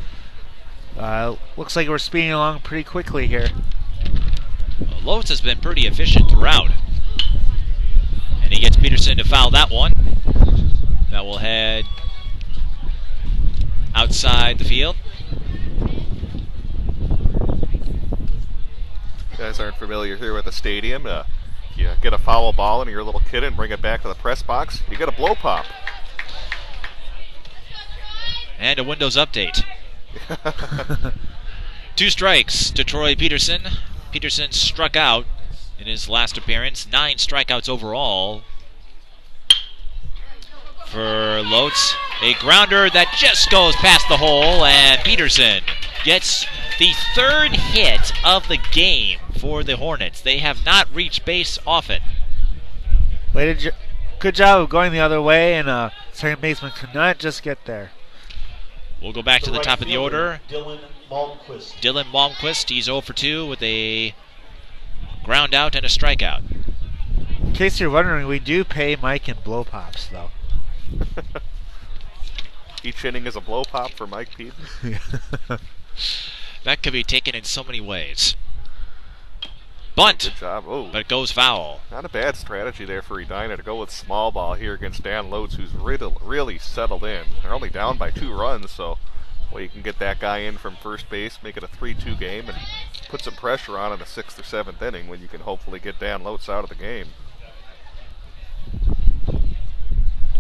looks like we're speeding along pretty quickly here. Well, Lotes has been pretty efficient throughout. And he gets Peterson to foul that one. That will head outside the field. You guys aren't familiar here with the stadium. You get a foul ball into your little kid and bring it back to the press box, you get a blow pop. And a Windows update. 2 strikes to Troy Peterson. Peterson struck out in his last appearance. 9 strikeouts overall for Lotes. A grounder that just goes past the hole, and Peterson gets the 3rd hit of the game for the Hornets. They have not reached base often. Good job of going the other way, and second baseman could not just get there. We'll go back to the top of the order. Dylan Malmquist. Dylan Malmquist, he's 0 for 2 with a ground out and a strikeout. In case you're wondering, we do pay Mike in blow pops, though. Each inning is a blow pop for Mike Peden. That could be taken in so many ways. Bunt. Good job. Oh, but it goes foul. Not a bad strategy there for Edina to go with small ball here against Dan Lotes, who's really settled in. They're only down by 2 runs, so well, you can get that guy in from first base, make it a 3-2 game, and put some pressure on in the 6th or 7th inning when you can hopefully get Dan Lotes out of the game.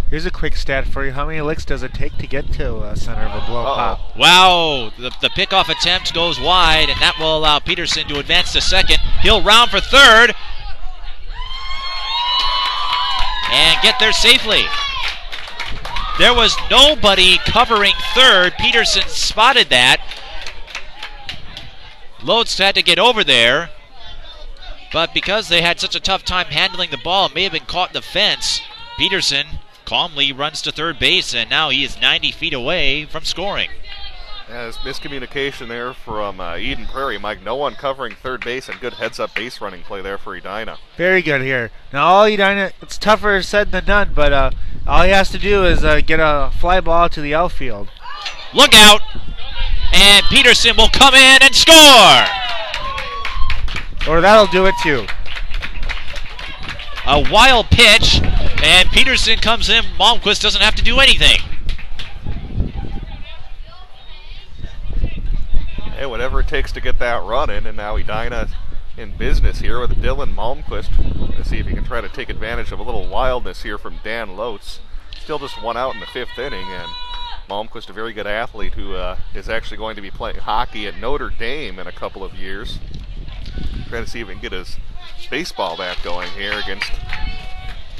Here's a quick stat for you. How many licks does it take to get to center of a blow pop? Wow, the pickoff attempt goes wide, and that will allow Peterson to advance to second. He'll round for third and get there safely. There was nobody covering third. Peterson spotted that. Lotes had to get over there, but because they had such a tough time handling the ball, it may have been caught in the fence. Peterson calmly runs to third base, and now he is 90 feet away from scoring. Yeah, there's miscommunication there from Eden Prairie. Mike, no one covering third base, and good heads-up base running play there for Edina. Very good here. Now, all Edina, it's tougher said than done, but all he has to do is get a fly ball to the outfield. Look out! and Peterson will come in and score. Or that'll do it too. A wild pitch, and Peterson comes in. Malmquist doesn't have to do anything. Hey, whatever it takes to get that run in, and now Edina in business here with Dylan Malmquist. Let's see if he can try to take advantage of a little wildness here from Dan Lotz. Still just 1 out in the 5th inning, and Malmquist, a very good athlete who is actually going to be playing hockey at Notre Dame in a couple of years. Trying to see if he can get his baseball bat going here against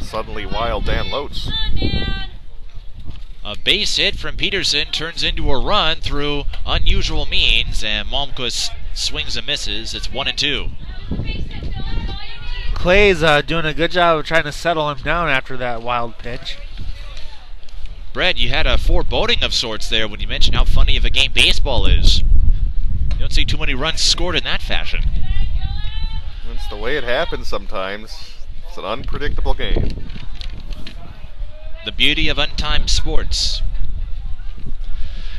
suddenly wild Dan Lotz. A base hit from Peterson turns into a run through unusual means, and Malmquist swings and misses. It's 1-2. Clay's doing a good job of trying to settle him down after that wild pitch. Brett, you had a foreboding of sorts there when you mentioned how funny of a game baseball is. You don't see too many runs scored in that fashion. That's the way it happens sometimes. It's an unpredictable game. The beauty of untimed sports.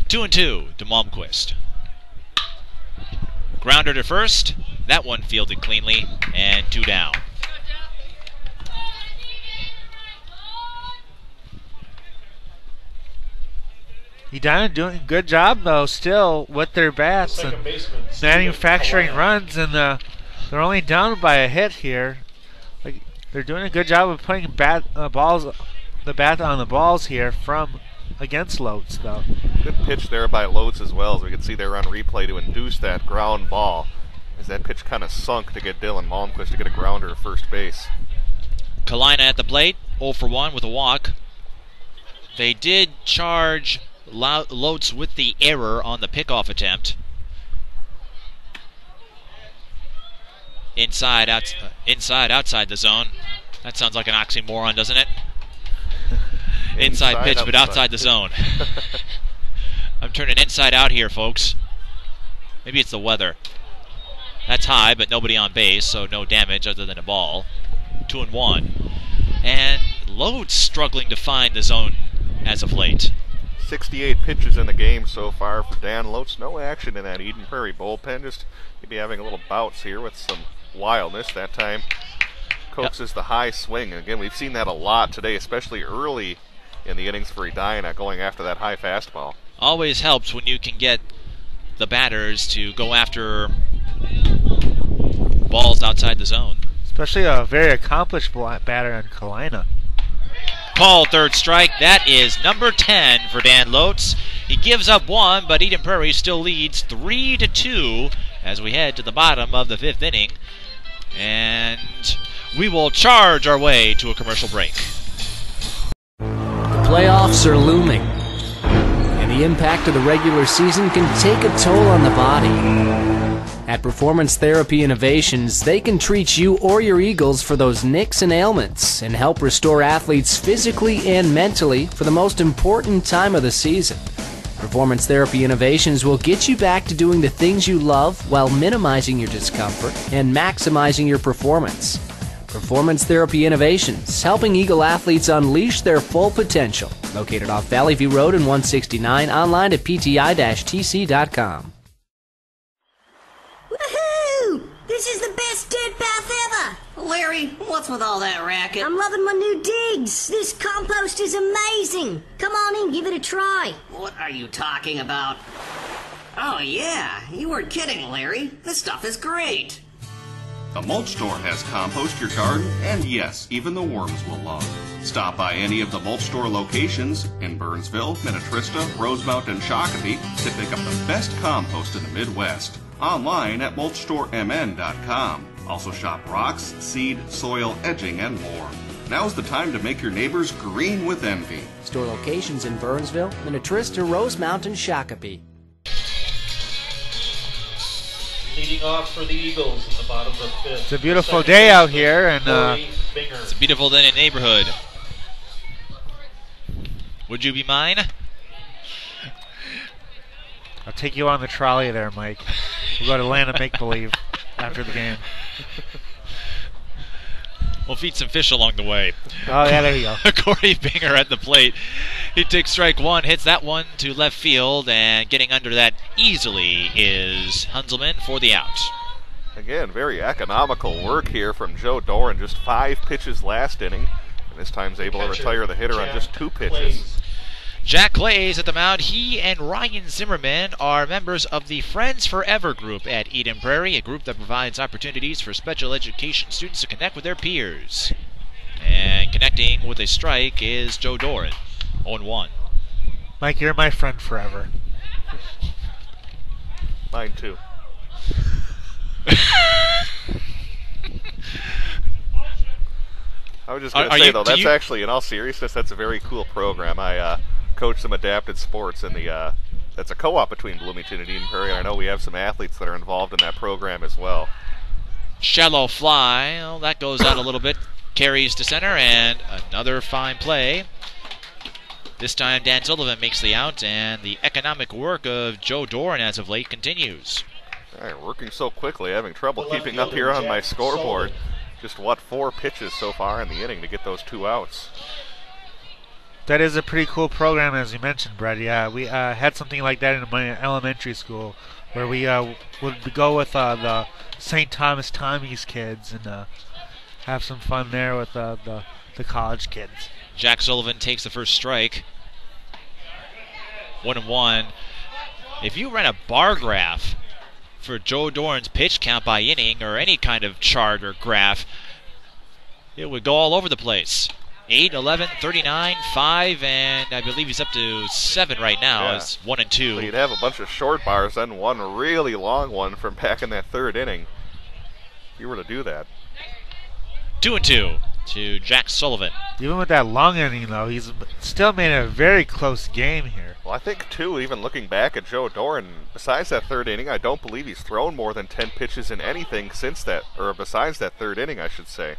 2-2 to Malmquist. Grounder to first. That one fielded cleanly, and 2 down. Edina doing a good job though, still with their bats and manufacturing runs, and they're only down by a hit here. Like, they're doing a good job of putting the bat on the balls here from against Lotz though. Good pitch there by Lotz as well, as we can see there on replay to induce that ground ball. As that pitch kind of sunk to get Dylan Malmquist to get a grounder at first base. Kalina at the plate, 0 for 1 with a walk. They did charge Lotz with the error on the pickoff attempt. Inside, outside the zone. That sounds like an oxymoron, doesn't it? Inside pitch, but outside the zone. I'm turning inside out here, folks. Maybe it's the weather. That's high, but nobody on base, so no damage other than a ball. 2-1. And Lotz struggling to find the zone as of late. 68 pitches in the game so far for Dan Lotz. No action in that Eden Prairie bullpen. Just maybe having a little bouts here with some wildness. That time coaxes the high swing. And again, we've seen that a lot today, especially early in the innings for Edina, going after that high fastball. Always helps when you can get the batters to go after balls outside the zone. Especially a very accomplished batter in Kalina. Call third strike. That is number 10 for Dan Lotz. He gives up 1, but Eden Prairie still leads 3-2 as we head to the bottom of the 5th inning. And we will charge our way to a commercial break. The playoffs are looming, and the impact of the regular season can take a toll on the body. At Performance Therapy Innovations, they can treat you or your Eagles for those nicks and ailments and help restore athletes physically and mentally for the most important time of the season. Performance Therapy Innovations will get you back to doing the things you love while minimizing your discomfort and maximizing your performance. Performance Therapy Innovations, helping Eagle athletes unleash their full potential. Located off Valley View Road in 169, online at pti-tc.com. Woohoo! This is the best dirt bath ever! Larry, what's with all that racket? I'm loving my new digs. This compost is amazing. Come on in, give it a try. What are you talking about? Oh yeah, you weren't kidding, Larry. This stuff is great. The mulch store has compost your garden, and yes, even the worms will love. Stop by any of the mulch store locations in Burnsville, Minnetrista, Rosemount, and Shakopee to pick up the best compost in the Midwest. Online at mulchstoremn.com. Also shop rocks, seed, soil, edging, and more. Now's the time to make your neighbors green with envy. Store locations in Burnsville, Minnetrista, Rosemount, and Shakopee. Leading off for the Eagles in the bottom of the 5th. It's a beautiful day out here, and it's a beautiful day in the neighborhood. Would you be mine? I'll take you on the trolley there, Mike. We'll go to Land of Make Believe after the game. We'll feed some fish along the way. Oh, yeah, there you go. Corey Binger at the plate. He takes strike one, hits that one to left field, and getting under that easily is Hunzelman for the out. Again, very economical work here from Joe Doran. Just 5 pitches last inning. And this time's able to retire the hitter on just 2 pitches. Jack Clays at the mound. He and Ryan Zimmerman are members of the Friends Forever group at Eden Prairie, a group that provides opportunities for special education students to connect with their peers. And connecting with a strike is Joe Doran, 0-1. Mike, you're my friend forever. Mine too. I was just going to say, though, that's actually, in all seriousness, that's a very cool program. I coach some adapted sports in the, that's a co-op between Bloomington and Eden Prairie, and I know we have some athletes that are involved in that program as well. Shallow fly, well, that goes out a little bit, carries to center, and another fine play. This time Dan Sullivan makes the out, and the economic work of Joe Doran as of late continues. All right, working so quickly, having trouble keeping up here on my scoreboard. Just, 4 pitches so far in the inning to get those 2 outs. That is a pretty cool program, as you mentioned, Brett. Yeah, we had something like that in my elementary school, where we would go with the St. Thomas Tommy's kids and have some fun there with the college kids. Jack Sullivan takes the first strike. 1-1. If you ran a bar graph for Joe Doran's pitch count by inning, or any kind of chart or graph, it would go all over the place. 8, 11, 39, 5, and I believe he's up to 7 right now. It's 1 and 2. So you'd have a bunch of short bars, then one really long one from back in that 3rd inning. If you were to do that. 2 and 2 to Jack Sullivan. Even with that long inning, though, he's still made a very close game here. Well, I think, too, even looking back at Joe Doran, besides that 3rd inning, I don't believe he's thrown more than 10 pitches in anything since that, or besides that 3rd inning, I should say.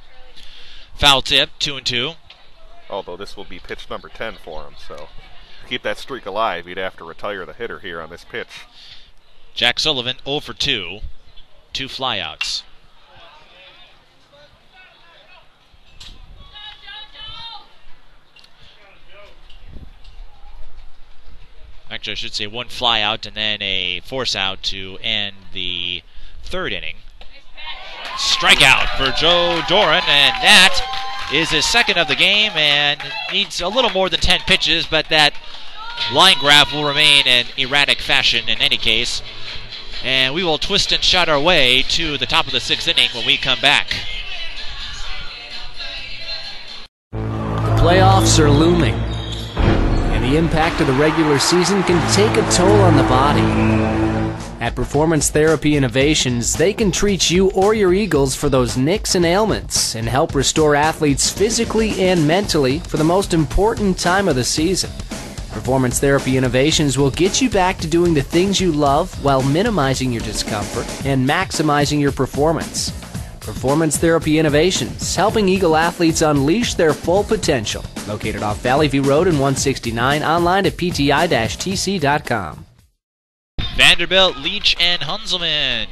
Foul tip, 2 and 2. Although this will be pitch number 10 for him, so to keep that streak alive, he'd have to retire the hitter here on this pitch. Jack Sullivan 0 for 2, 2 flyouts. Actually, I should say 1 flyout and then a force out to end the 3rd inning. Strikeout for Joe Doran, and that is his 2nd of the game, and needs a little more than 10 pitches, but that line graph will remain in erratic fashion in any case. And we will twist and shout our way to the top of the 6th inning when we come back. The playoffs are looming, and the impact of the regular season can take a toll on the body. At Performance Therapy Innovations, they can treat you or your Eagles for those nicks and ailments and help restore athletes physically and mentally for the most important time of the season. Performance Therapy Innovations will get you back to doing the things you love while minimizing your discomfort and maximizing your performance. Performance Therapy Innovations, helping Eagle athletes unleash their full potential. Located off Valley View Road and 169, online at pti-tc.com. Vanderbilt, Leach, and Hunzelman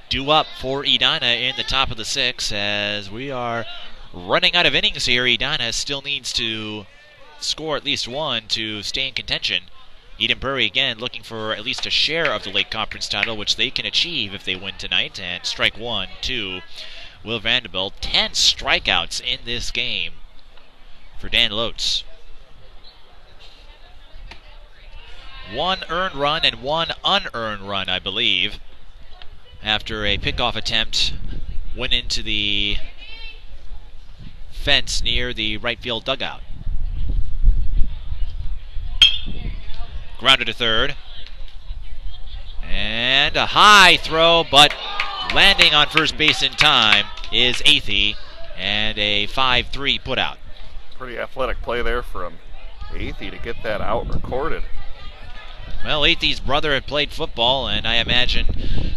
due up for Edina in the top of the 6th as we are running out of innings here. Edina still needs to score at least 1 to stay in contention. Eden Prairie again looking for at least a share of the Lake Conference title, which they can achieve if they win tonight. And strike 1 to Will Vanderbilt. 10 strikeouts in this game for Dan Lotz. 1 earned run and 1 unearned run, I believe, after a pickoff attempt went into the fence near the right field dugout. Grounded to 3rd. And a high throw, but landing on first base in time is Athey, and a 5-3 putout. Pretty athletic play there from Athey to get that out recorded. Well, Athey's brother had played football, and I imagine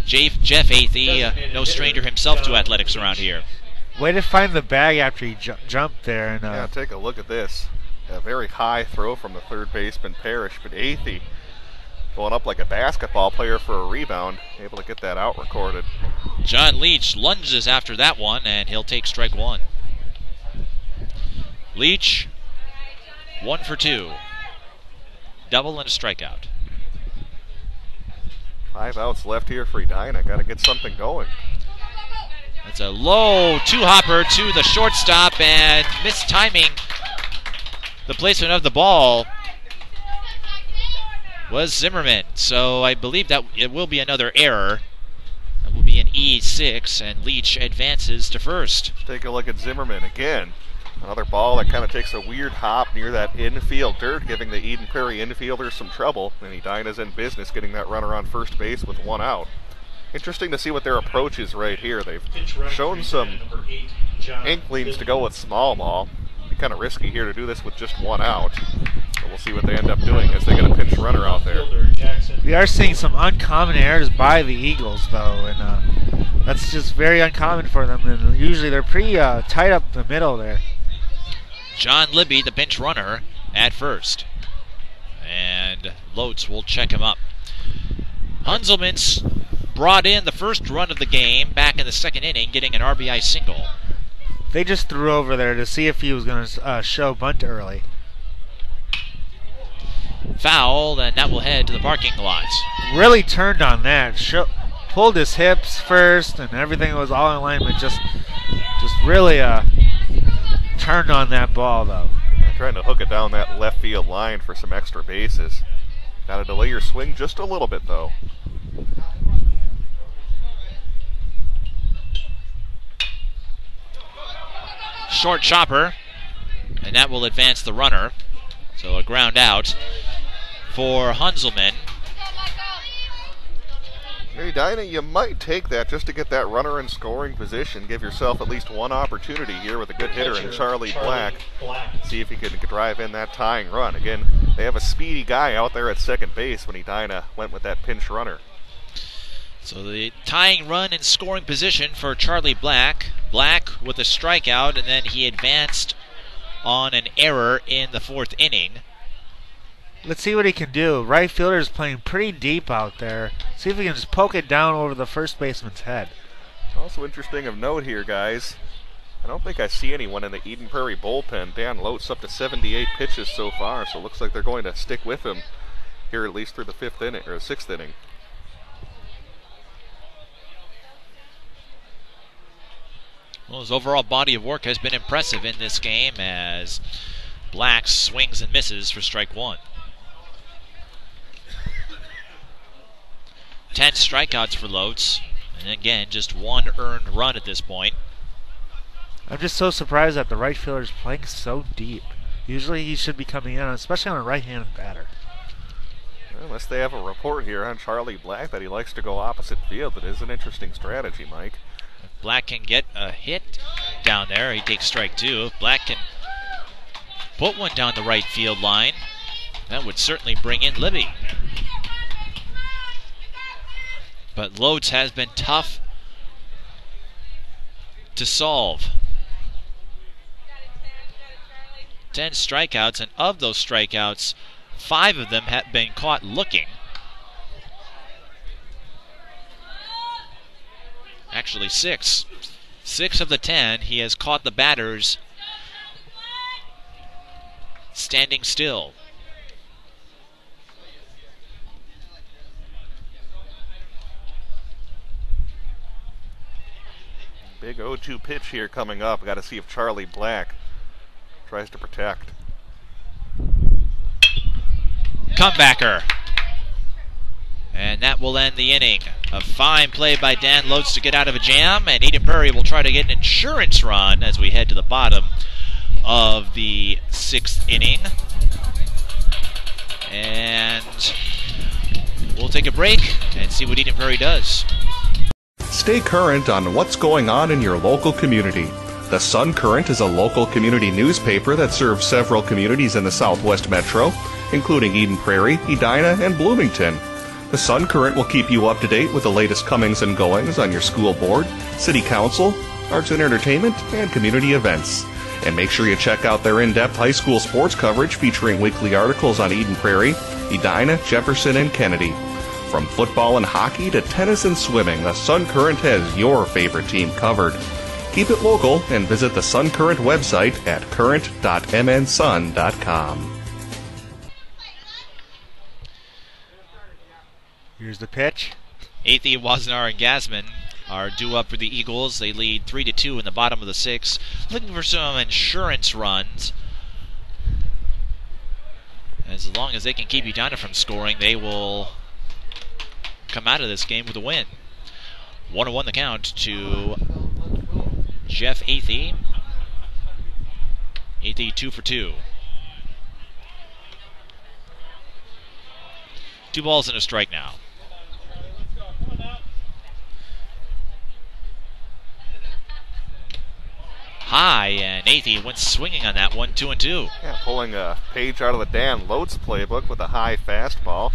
Jeff Athey, no stranger himself to athletics around here. Way to find the bag after he jumped there. And yeah, take a look at this. A very high throw from the 3rd baseman Parrish, but Athey going up like a basketball player for a rebound, able to get that out recorded. John Leach lunges after that one, and he'll take strike 1. Leach, 1 for 2. double and a strikeout. 5 outs left here for Edina. Got to get something going. That's a low two-hopper to the shortstop and mistiming the placement of the ball was Zimmerman. So I believe that it will be another error. That will be an E6, and Leach advances to first. Take a look at Zimmerman again. Another ball that kind of takes a weird hop near that infield dirt, giving the Eden Prairie infielders some trouble. And Edina's in business getting that runner on first base with 1 out. Interesting to see what their approach is right here. They've shown some inklings to go with small ball. It'd be kind of risky here to do this with just 1 out. But we'll see what they end up doing as they get a pinch runner out there. We are seeing some uncommon errors by the Eagles, though, and that's just very uncommon for them. And usually they're pretty tight up the middle there. John Libby, the pinch runner, at first. And Lotz will check him up. Hunzelman's brought in the first run of the game back in the second inning, getting an RBI single. They just threw over there to see if he was going to show bunt early. Foul, and that will head to the parking lot. Really turned on that. Pulled his hips first, and everything was all in alignment. Just really turned on that ball, though. Trying to hook it down that left field line for some extra bases. Got to delay your swing just a little bit, though. Short chopper, and that will advance the runner. So a ground out for Hunzelman. Edina, you might take that just to get that runner in scoring position. Give yourself at least one opportunity here with a good hitter in Charlie Black. See if he can drive in that tying run. Again, they have a speedy guy out there at second base when Edina went with that pinch runner. So the tying run in scoring position for Charlie Black. Black with a strikeout, and then he advanced on an error in the 4th inning. Let's see what he can do. Right fielder is playing pretty deep out there. See if he can just poke it down over the first baseman's head. Also interesting of note here, guys. I don't think I see anyone in the Eden Prairie bullpen. Dan Lotz up to 78 pitches so far, so it looks like they're going to stick with him here at least through the 5th inning or 6th inning. Well, his overall body of work has been impressive in this game as Black swings and misses for strike 1. 10 strikeouts for Lotz, and again, just 1 earned run at this point. I'm just so surprised that the right fielder is playing so deep. Usually he should be coming in, especially on a right-handed batter. Unless they have a report here on Charlie Black that he likes to go opposite field, that is an interesting strategy, Mike. If Black can get a hit down there, he takes strike 2. If Black can put one down the right field line, that would certainly bring in Libby. But Lotz has been tough to solve. 10 strikeouts, and of those strikeouts, 5 of them have been caught looking. Actually 6. 6 of the 10, he has caught the batters standing still. Big 0-2 pitch here coming up. Got to see if Charlie Black tries to protect. Comebacker. And that will end the inning. A fine play by Dan Lotz to get out of a jam, and Eden Prairie will try to get an insurance run as we head to the bottom of the 6th inning. And we'll take a break and see what Eden Prairie does. Stay current on what's going on in your local community. The Sun Current is a local community newspaper that serves several communities in the Southwest Metro, including Eden Prairie, Edina, and Bloomington. The Sun Current will keep you up to date with the latest comings and goings on your school board, city council, arts and entertainment, and community events. And make sure you check out their in-depth high school sports coverage featuring weekly articles on Eden Prairie, Edina, Jefferson, and Kennedy. From football and hockey to tennis and swimming, the Sun Current has your favorite team covered. Keep it local and visit the Sun Current website at current.mnsun.com. Here's the pitch. Athey, Wassenaar, and Gasman are due up for the Eagles. They lead 3-2 in the bottom of the 6th. Looking for some insurance runs. As long as they can keep Edina from scoring, they will come out of this game with a win. 1-1 the count to Jeff Athey. Athey 2 for 2. 2 balls and a strike now. High, and Athey went swinging on that one, 2-2. Yeah, pulling a page out of the Dan Lotes playbook with a high fastball.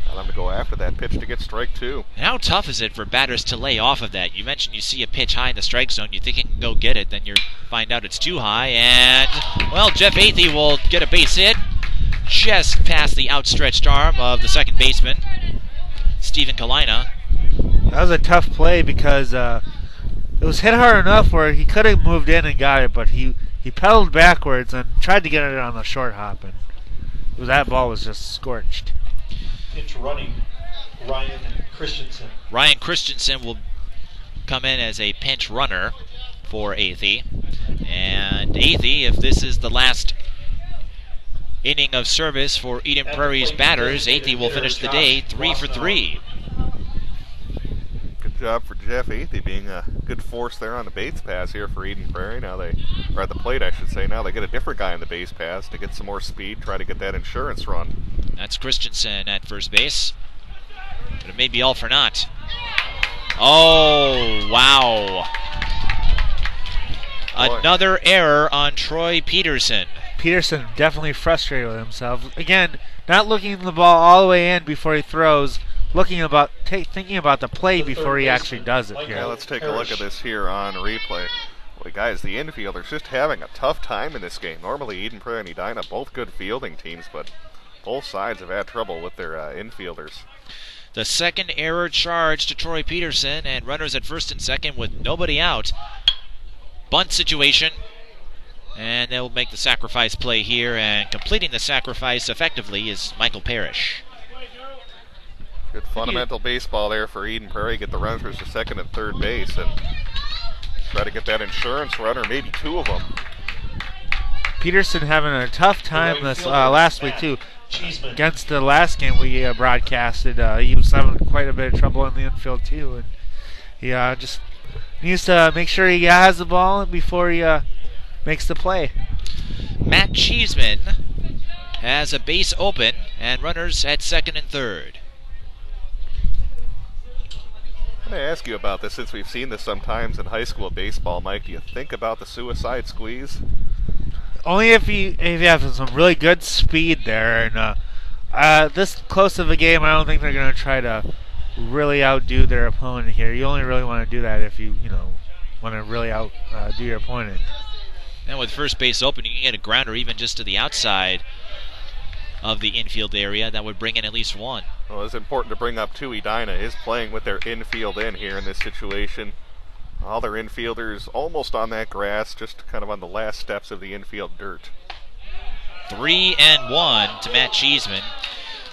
Got him to go after that pitch to get strike 2. And how tough is it for batters to lay off of that? You mentioned you see a pitch high in the strike zone, you think you can go get it, then you find out it's too high, and, well, Jeff Athey will get a base hit just past the outstretched arm of the second baseman, Stephen Kalina. That was a tough play because it was hit hard enough where he could have moved in and got it, but he pedaled backwards and tried to get it on the short hop, and that ball was just scorched. Pinch running, Ryan Christensen. Ryan Christensen will come in as a pinch runner for Athey. And Athey, if this is the last inning of service for Eden Prairie's batters, Athey will finish the day 3 for 3. Good job for Jeff Athey being a good force there on the base pass here for Eden Prairie. Now or at the plate, I should say. Now they get a different guy on the base pass to get some more speed, try to get that insurance run. That's Christensen at first base. But it may be all for naught. Oh, wow. Boy. Another error on Troy Peterson. Peterson definitely frustrated with himself. Again, not looking the ball all the way in before he throws, thinking about the play before he actually does it here. Yeah, let's take a look at this here on replay. Boy, guys, the infielders just having a tough time in this game. Normally, Eden Prairie and Edina, both good fielding teams, but both sides have had trouble with their infielders. The second error charged to Troy Peterson, and runners at first and second with nobody out. Bunt situation, and they'll make the sacrifice play here, and completing the sacrifice effectively is Michael Parrish. Good fundamental baseball there for Eden Prairie. Get the runners to second and third base and try to get that insurance runner, maybe 2 of them. Peterson having a tough time this last week too. Against the last game we broadcasted, he was having quite a bit of trouble in the infield too, and he just needs to make sure he has the ball before he makes the play. Matt Cheeseman has a base open and runners at second and third. I'm going to ask you about this since we've seen this sometimes in high school baseball, Mike. Do you think about the suicide squeeze? Only if you have some really good speed there, and this close of a game, I don't think they're going to try to really outdo their opponent here. You only really want to do that if you want to really outdo your opponent. And with first base open, you can get a grounder even just to the outside of the infield area. That would bring in at least 1. Well, it's important to bring up too, Edina is playing with their infield in here in this situation. All their infielders almost on that grass, just kind of on the last steps of the infield dirt. 3-1 to Matt Cheeseman.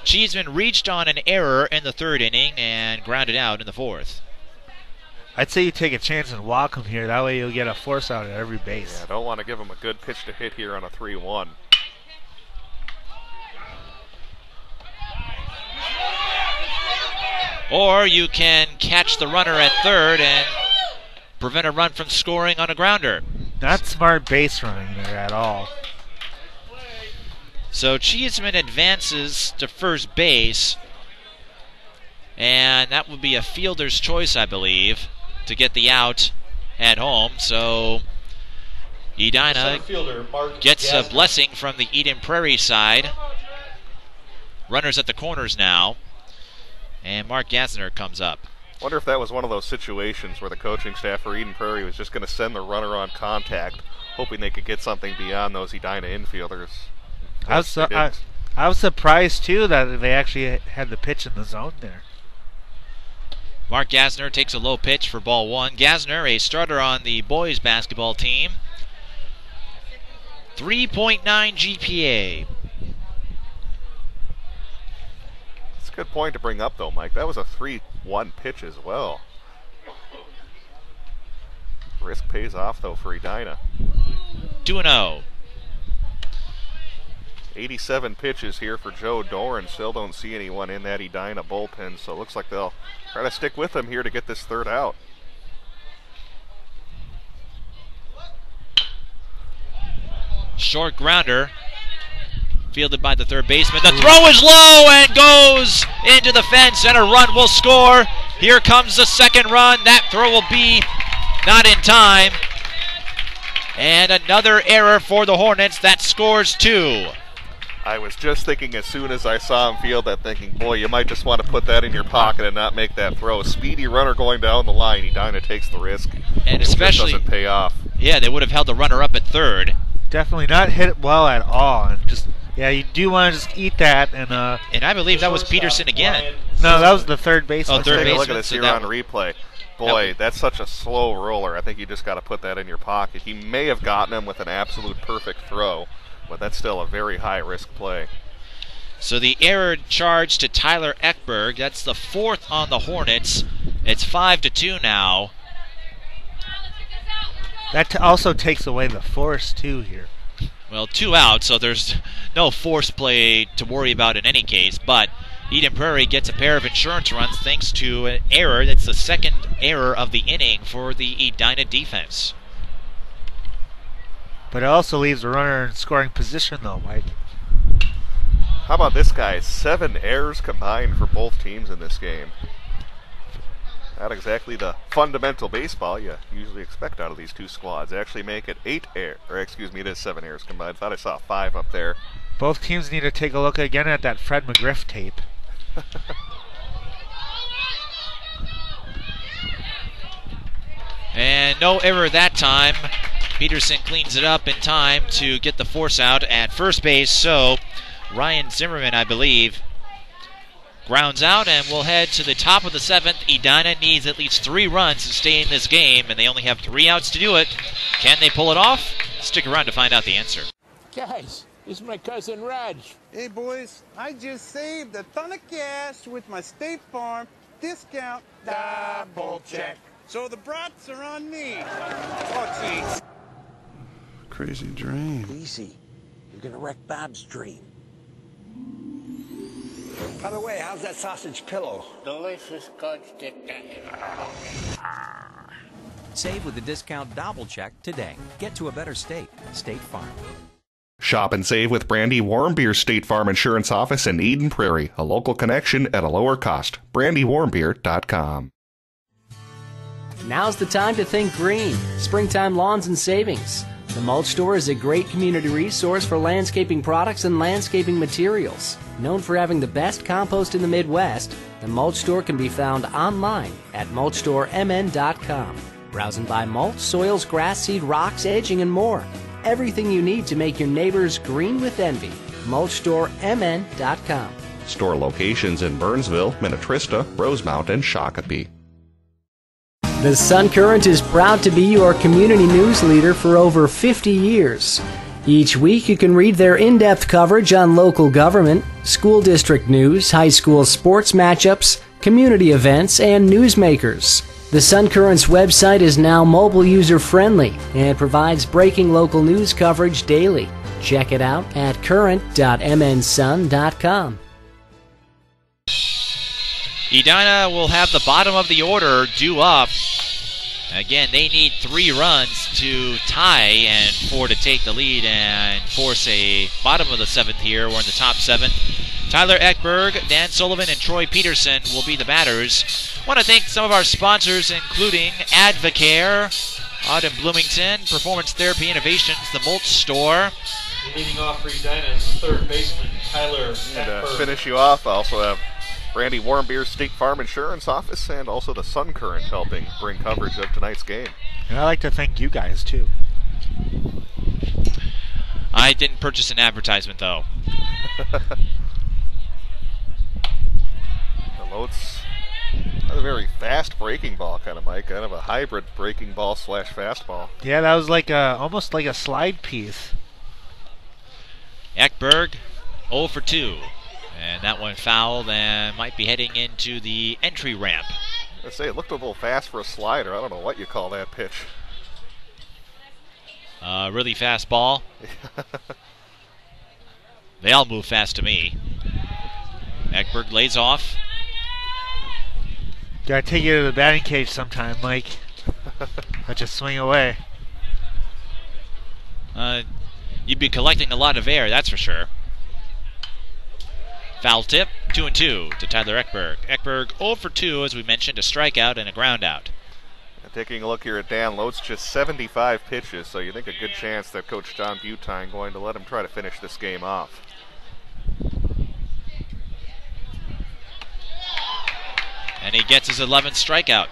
Cheeseman reached on an error in the third inning and grounded out in the fourth. I'd say you take a chance and walk him here. That way you'll get a force out at every base. Yeah, don't want to give him a good pitch to hit here on a 3-1. Or you can catch the runner at third and prevent a run from scoring on a grounder. Not smart base running there at all. So Cheeseman advances to first base, and that would be a fielder's choice, I believe, to get the out at home. So Edina gets a blessing from the Eden Prairie side. Runners at the corners now, and Mark Gassner comes up. Wonder if that was one of those situations where the coaching staff for Eden Prairie was just going to send the runner on contact, hoping they could get something beyond those Edina infielders. I was surprised too that they actually had the pitch in the zone there. Mark Gassner takes a low pitch for ball 1. Gassner, a starter on the boys basketball team. 3.9 GPA. It's a good point to bring up, though, Mike. That was a 3-1 pitch as well. Risk pays off, though, for Edina. 2-0. 87 pitches here for Joe Doran. Still don't see anyone in that Edina bullpen, so it looks like they'll try to stick with him here to get this third out. Short grounder. Fielded by the third baseman. The throw is low and goes into the fence, and a run will score. Here comes the second run. That throw will be not in time. And another error for the Hornets. That scores 2. I was just thinking as soon as I saw him field that, thinking, boy, you might just want to put that in your pocket and not make that throw. Speedy runner going down the line. Edina takes the risk. And especially doesn't pay off. Yeah, they would have held the runner up at third. Definitely not hit it well at all. And just, yeah, you do want to just eat that. And I believe that was Peterson again. No, that was the third baseman. Oh, third baseman. Take a look at this here on replay. Boy, that's such a slow roller. I think you just got to put that in your pocket. He may have gotten him with an absolute perfect throw, but that's still a very high-risk play. So the error charge to Tyler Ekberg. That's the 4th on the Hornets. It's 5-2 now. That also takes away the force, too, here. Well, 2 out, so there's no force play to worry about in any case, but Eden Prairie gets a pair of insurance runs thanks to an error. That's the second error of the inning for the Edina defense. But it also leaves the runner in scoring position, though, Mike. How about this guy? 7 errors combined for both teams in this game. Not exactly the fundamental baseball you usually expect out of these two squads. They actually make it 8 errors, or excuse me, it is 7 errors combined. Thought I saw 5 up there. Both teams need to take a look again at that Fred McGriff tape. And no error that time. Peterson cleans it up in time to get the force out at first base. So Ryan Zimmerman, I believe, grounds out, and we'll head to the top of the 7th. Edina needs at least 3 runs to stay in this game, and they only have 3 outs to do it. Can they pull it off? Stick around to find out the answer. Guys, this is my cousin Raj. Hey, boys, I just saved a ton of cash with my State Farm discount double check. So the brats are on me. Oh, geez. Crazy dream. Easy. You're going to wreck Bob's dream. By the way, how's that sausage pillow? Delicious scotch stick. Save with the discount double check today. Get to a better state. State Farm. Shop and save with Brandy Warmbier State Farm Insurance Office in Eden Prairie. A local connection at a lower cost. BrandyWarmbier.com. Now's the time to think green. Springtime lawns and savings. The Mulch Store is a great community resource for landscaping products and landscaping materials. Known for having the best compost in the Midwest, the Mulch Store can be found online at mulchstoremn.com. Browse and buy mulch, soils, grass seed, rocks, edging, and more. Everything you need to make your neighbors green with envy. mulchstoremn.com. Store locations in Burnsville, Minnetrista, Rosemount, and Shakopee. The Sun Current is proud to be your community news leader for over 50 years. Each week you can read their in-depth coverage on local government, school district news, high school sports matchups, community events, and newsmakers. The Sun Current's website is now mobile user-friendly and provides breaking local news coverage daily. Check it out at current.mnsun.com. Edina will have the bottom of the order due up. Again, they need 3 runs to tie and 4 to take the lead and force a bottom of the 7th here. We're in the top 7th. Tyler Ekberg, Dan Sullivan, and Troy Peterson will be the batters. I want to thank some of our sponsors, including Advocare out in Bloomington, Performance Therapy Innovations, the Mulch Store. Leading off for Edina is the third baseman, Tyler And Ekberg. to finish you off, I also have Brandy Warmbier State Farm Insurance Office and also the Sun Current helping bring coverage of tonight's game. And I'd like to thank you guys, too. I didn't purchase an advertisement, though. It's a very fast breaking ball kind of, Mike. Kind of a hybrid breaking ball / fastball. Yeah, that was like almost like a slide piece. Ekberg, 0 for 2. And that one fouled and might be heading into the entry ramp. I say it looked a little fast for a slider. I don't know what you call that pitch. Really fast ball. They all move fast to me. Ekberg lays off. Gotta take you to the batting cage sometime, Mike. Let you swing away. You'd be collecting a lot of air, that's for sure. Foul tip, 2-2 to Tyler Ekberg. Ekberg 0 for 2, as we mentioned, a strikeout and a ground out. Taking a look here at Dan Lotes, just 75 pitches, so you think a good chance that Coach John Butine going to let him try to finish this game off. And he gets his 11th strikeout.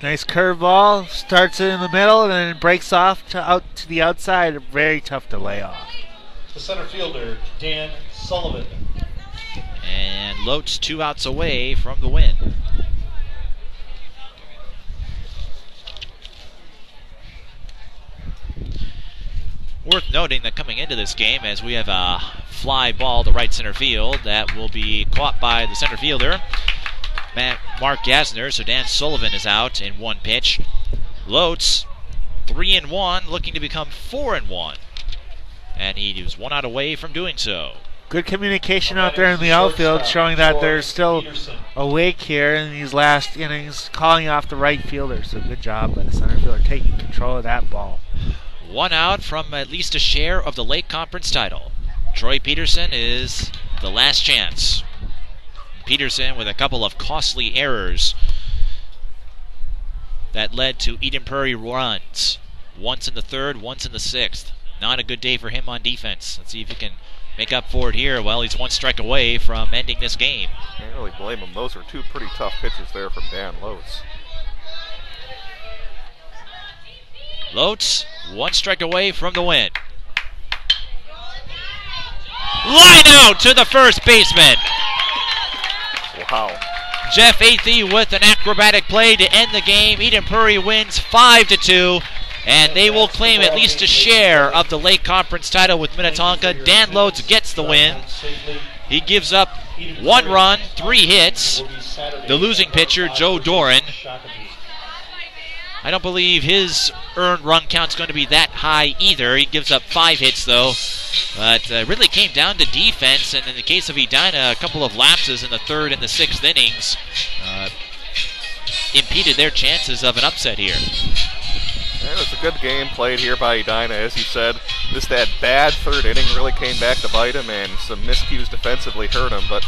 Nice curveball, starts it in the middle and then breaks off to the outside. Very tough to lay off. The center fielder, Dan Sullivan. And Lotes 2 outs away from the win. Worth noting that coming into this game, as we have a fly ball to right center field that will be caught by the center fielder, Mark Gasner, so Dan Sullivan is out in one pitch. Lotes 3-1, looking to become 4-1. And he was 1 out away from doing so. Good communication out there in the outfield, showing that they're still awake here in these last innings, calling off the right fielder. So good job by the center fielder taking control of that ball. 1 out from at least a share of the Lake Conference title. Troy Peterson is the last chance. Peterson with a couple of costly errors that led to Eden Prairie runs. Once in the third, once in the sixth. Not a good day for him on defense. Let's see if he can make up for it here. Well, he's 1 strike away from ending this game. Can't really blame him. Those were 2 pretty tough pitches there from Dan Lotes. Lotes, 1 strike away from the win. Line out to the first baseman. Wow. Jeff Athey with an acrobatic play to end the game. Eden Prairie wins 5-2, and they will claim at least a share of the Lake Conference title with Minnetonka. Dan Lotes gets the win. He gives up 1 run, 3 hits. The losing pitcher, Joe Doran. I don't believe his earned run count's going to be that high either. He gives up 5 hits, though. But really came down to defense, and in the case of Edina, a couple of lapses in the 3rd and the 6th innings impeded their chances of an upset here. It was a good game played here by Edina, as you said. Just that bad 3rd inning really came back to bite him, and some miscues defensively hurt him. But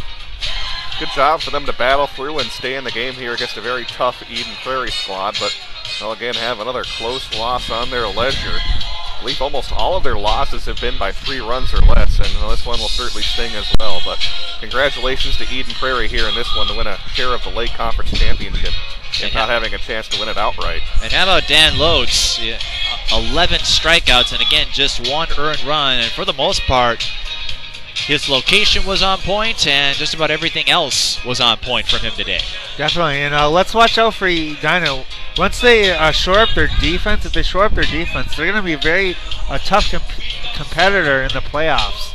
good job for them to battle through and stay in the game here against a very tough Eden Prairie squad. But they'll again have another close loss on their leisure. I believe almost all of their losses have been by 3 runs or less, and this one will certainly sting as well. But congratulations to Eden Prairie here in this one to win a share of the Lake Conference Championship, and not having a chance to win it outright. And how about Dan Lotes? 11 strikeouts, and again, just 1 earned run. And for the most part, his location was on point, and just about everything else was on point from him today. Definitely, and let's watch out for Edina. Once they shore up their defense, if they shore up their defense, they're going to be a tough competitor in the playoffs.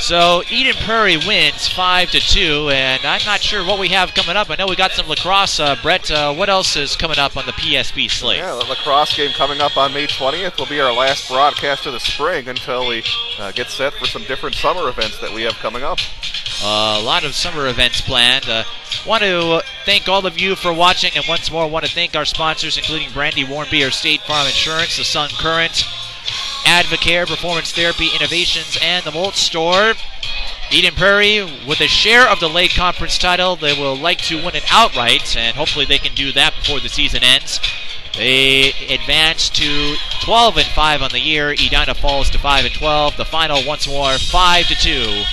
So Eden Prairie wins 5-2, and I'm not sure what we have coming up. I know we got some lacrosse. Brett, what else is coming up on the PSB slate? Yeah, the lacrosse game coming up on May 20th will be our last broadcast of the spring until we get set for some different summer events that we have coming up. A lot of summer events planned. Want to thank all of you for watching, and once more want to thank our sponsors, including Brandy Warnbeer, State Farm Insurance, the Sun Current, Advocare, Performance Therapy Innovations, and the Molt Store. Eden Prairie, with a share of the Lake Conference title, they will like to win it outright, and hopefully they can do that before the season ends. They advance to 12-5 on the year. Edina falls to 5-12. The final, once more, 5-2.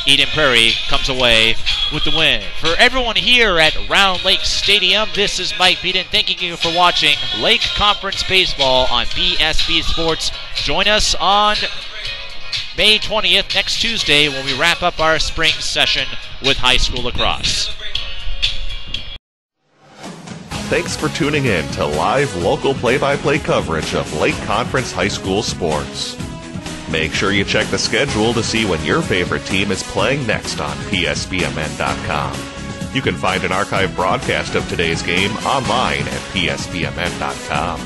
Eden Prairie comes away with the win. For everyone here at Round Lake Stadium, this is Mike Beaton thanking you for watching Lake Conference Baseball on PSB Sports. Join us on May 20th, next Tuesday, when we wrap up our spring session with high school lacrosse. Thanks for tuning in to live local play-by-play coverage of Lake Conference High School sports. Make sure you check the schedule to see when your favorite team is playing next on PSBMN.com. You can find an archive broadcast of today's game online at PSBMN.com.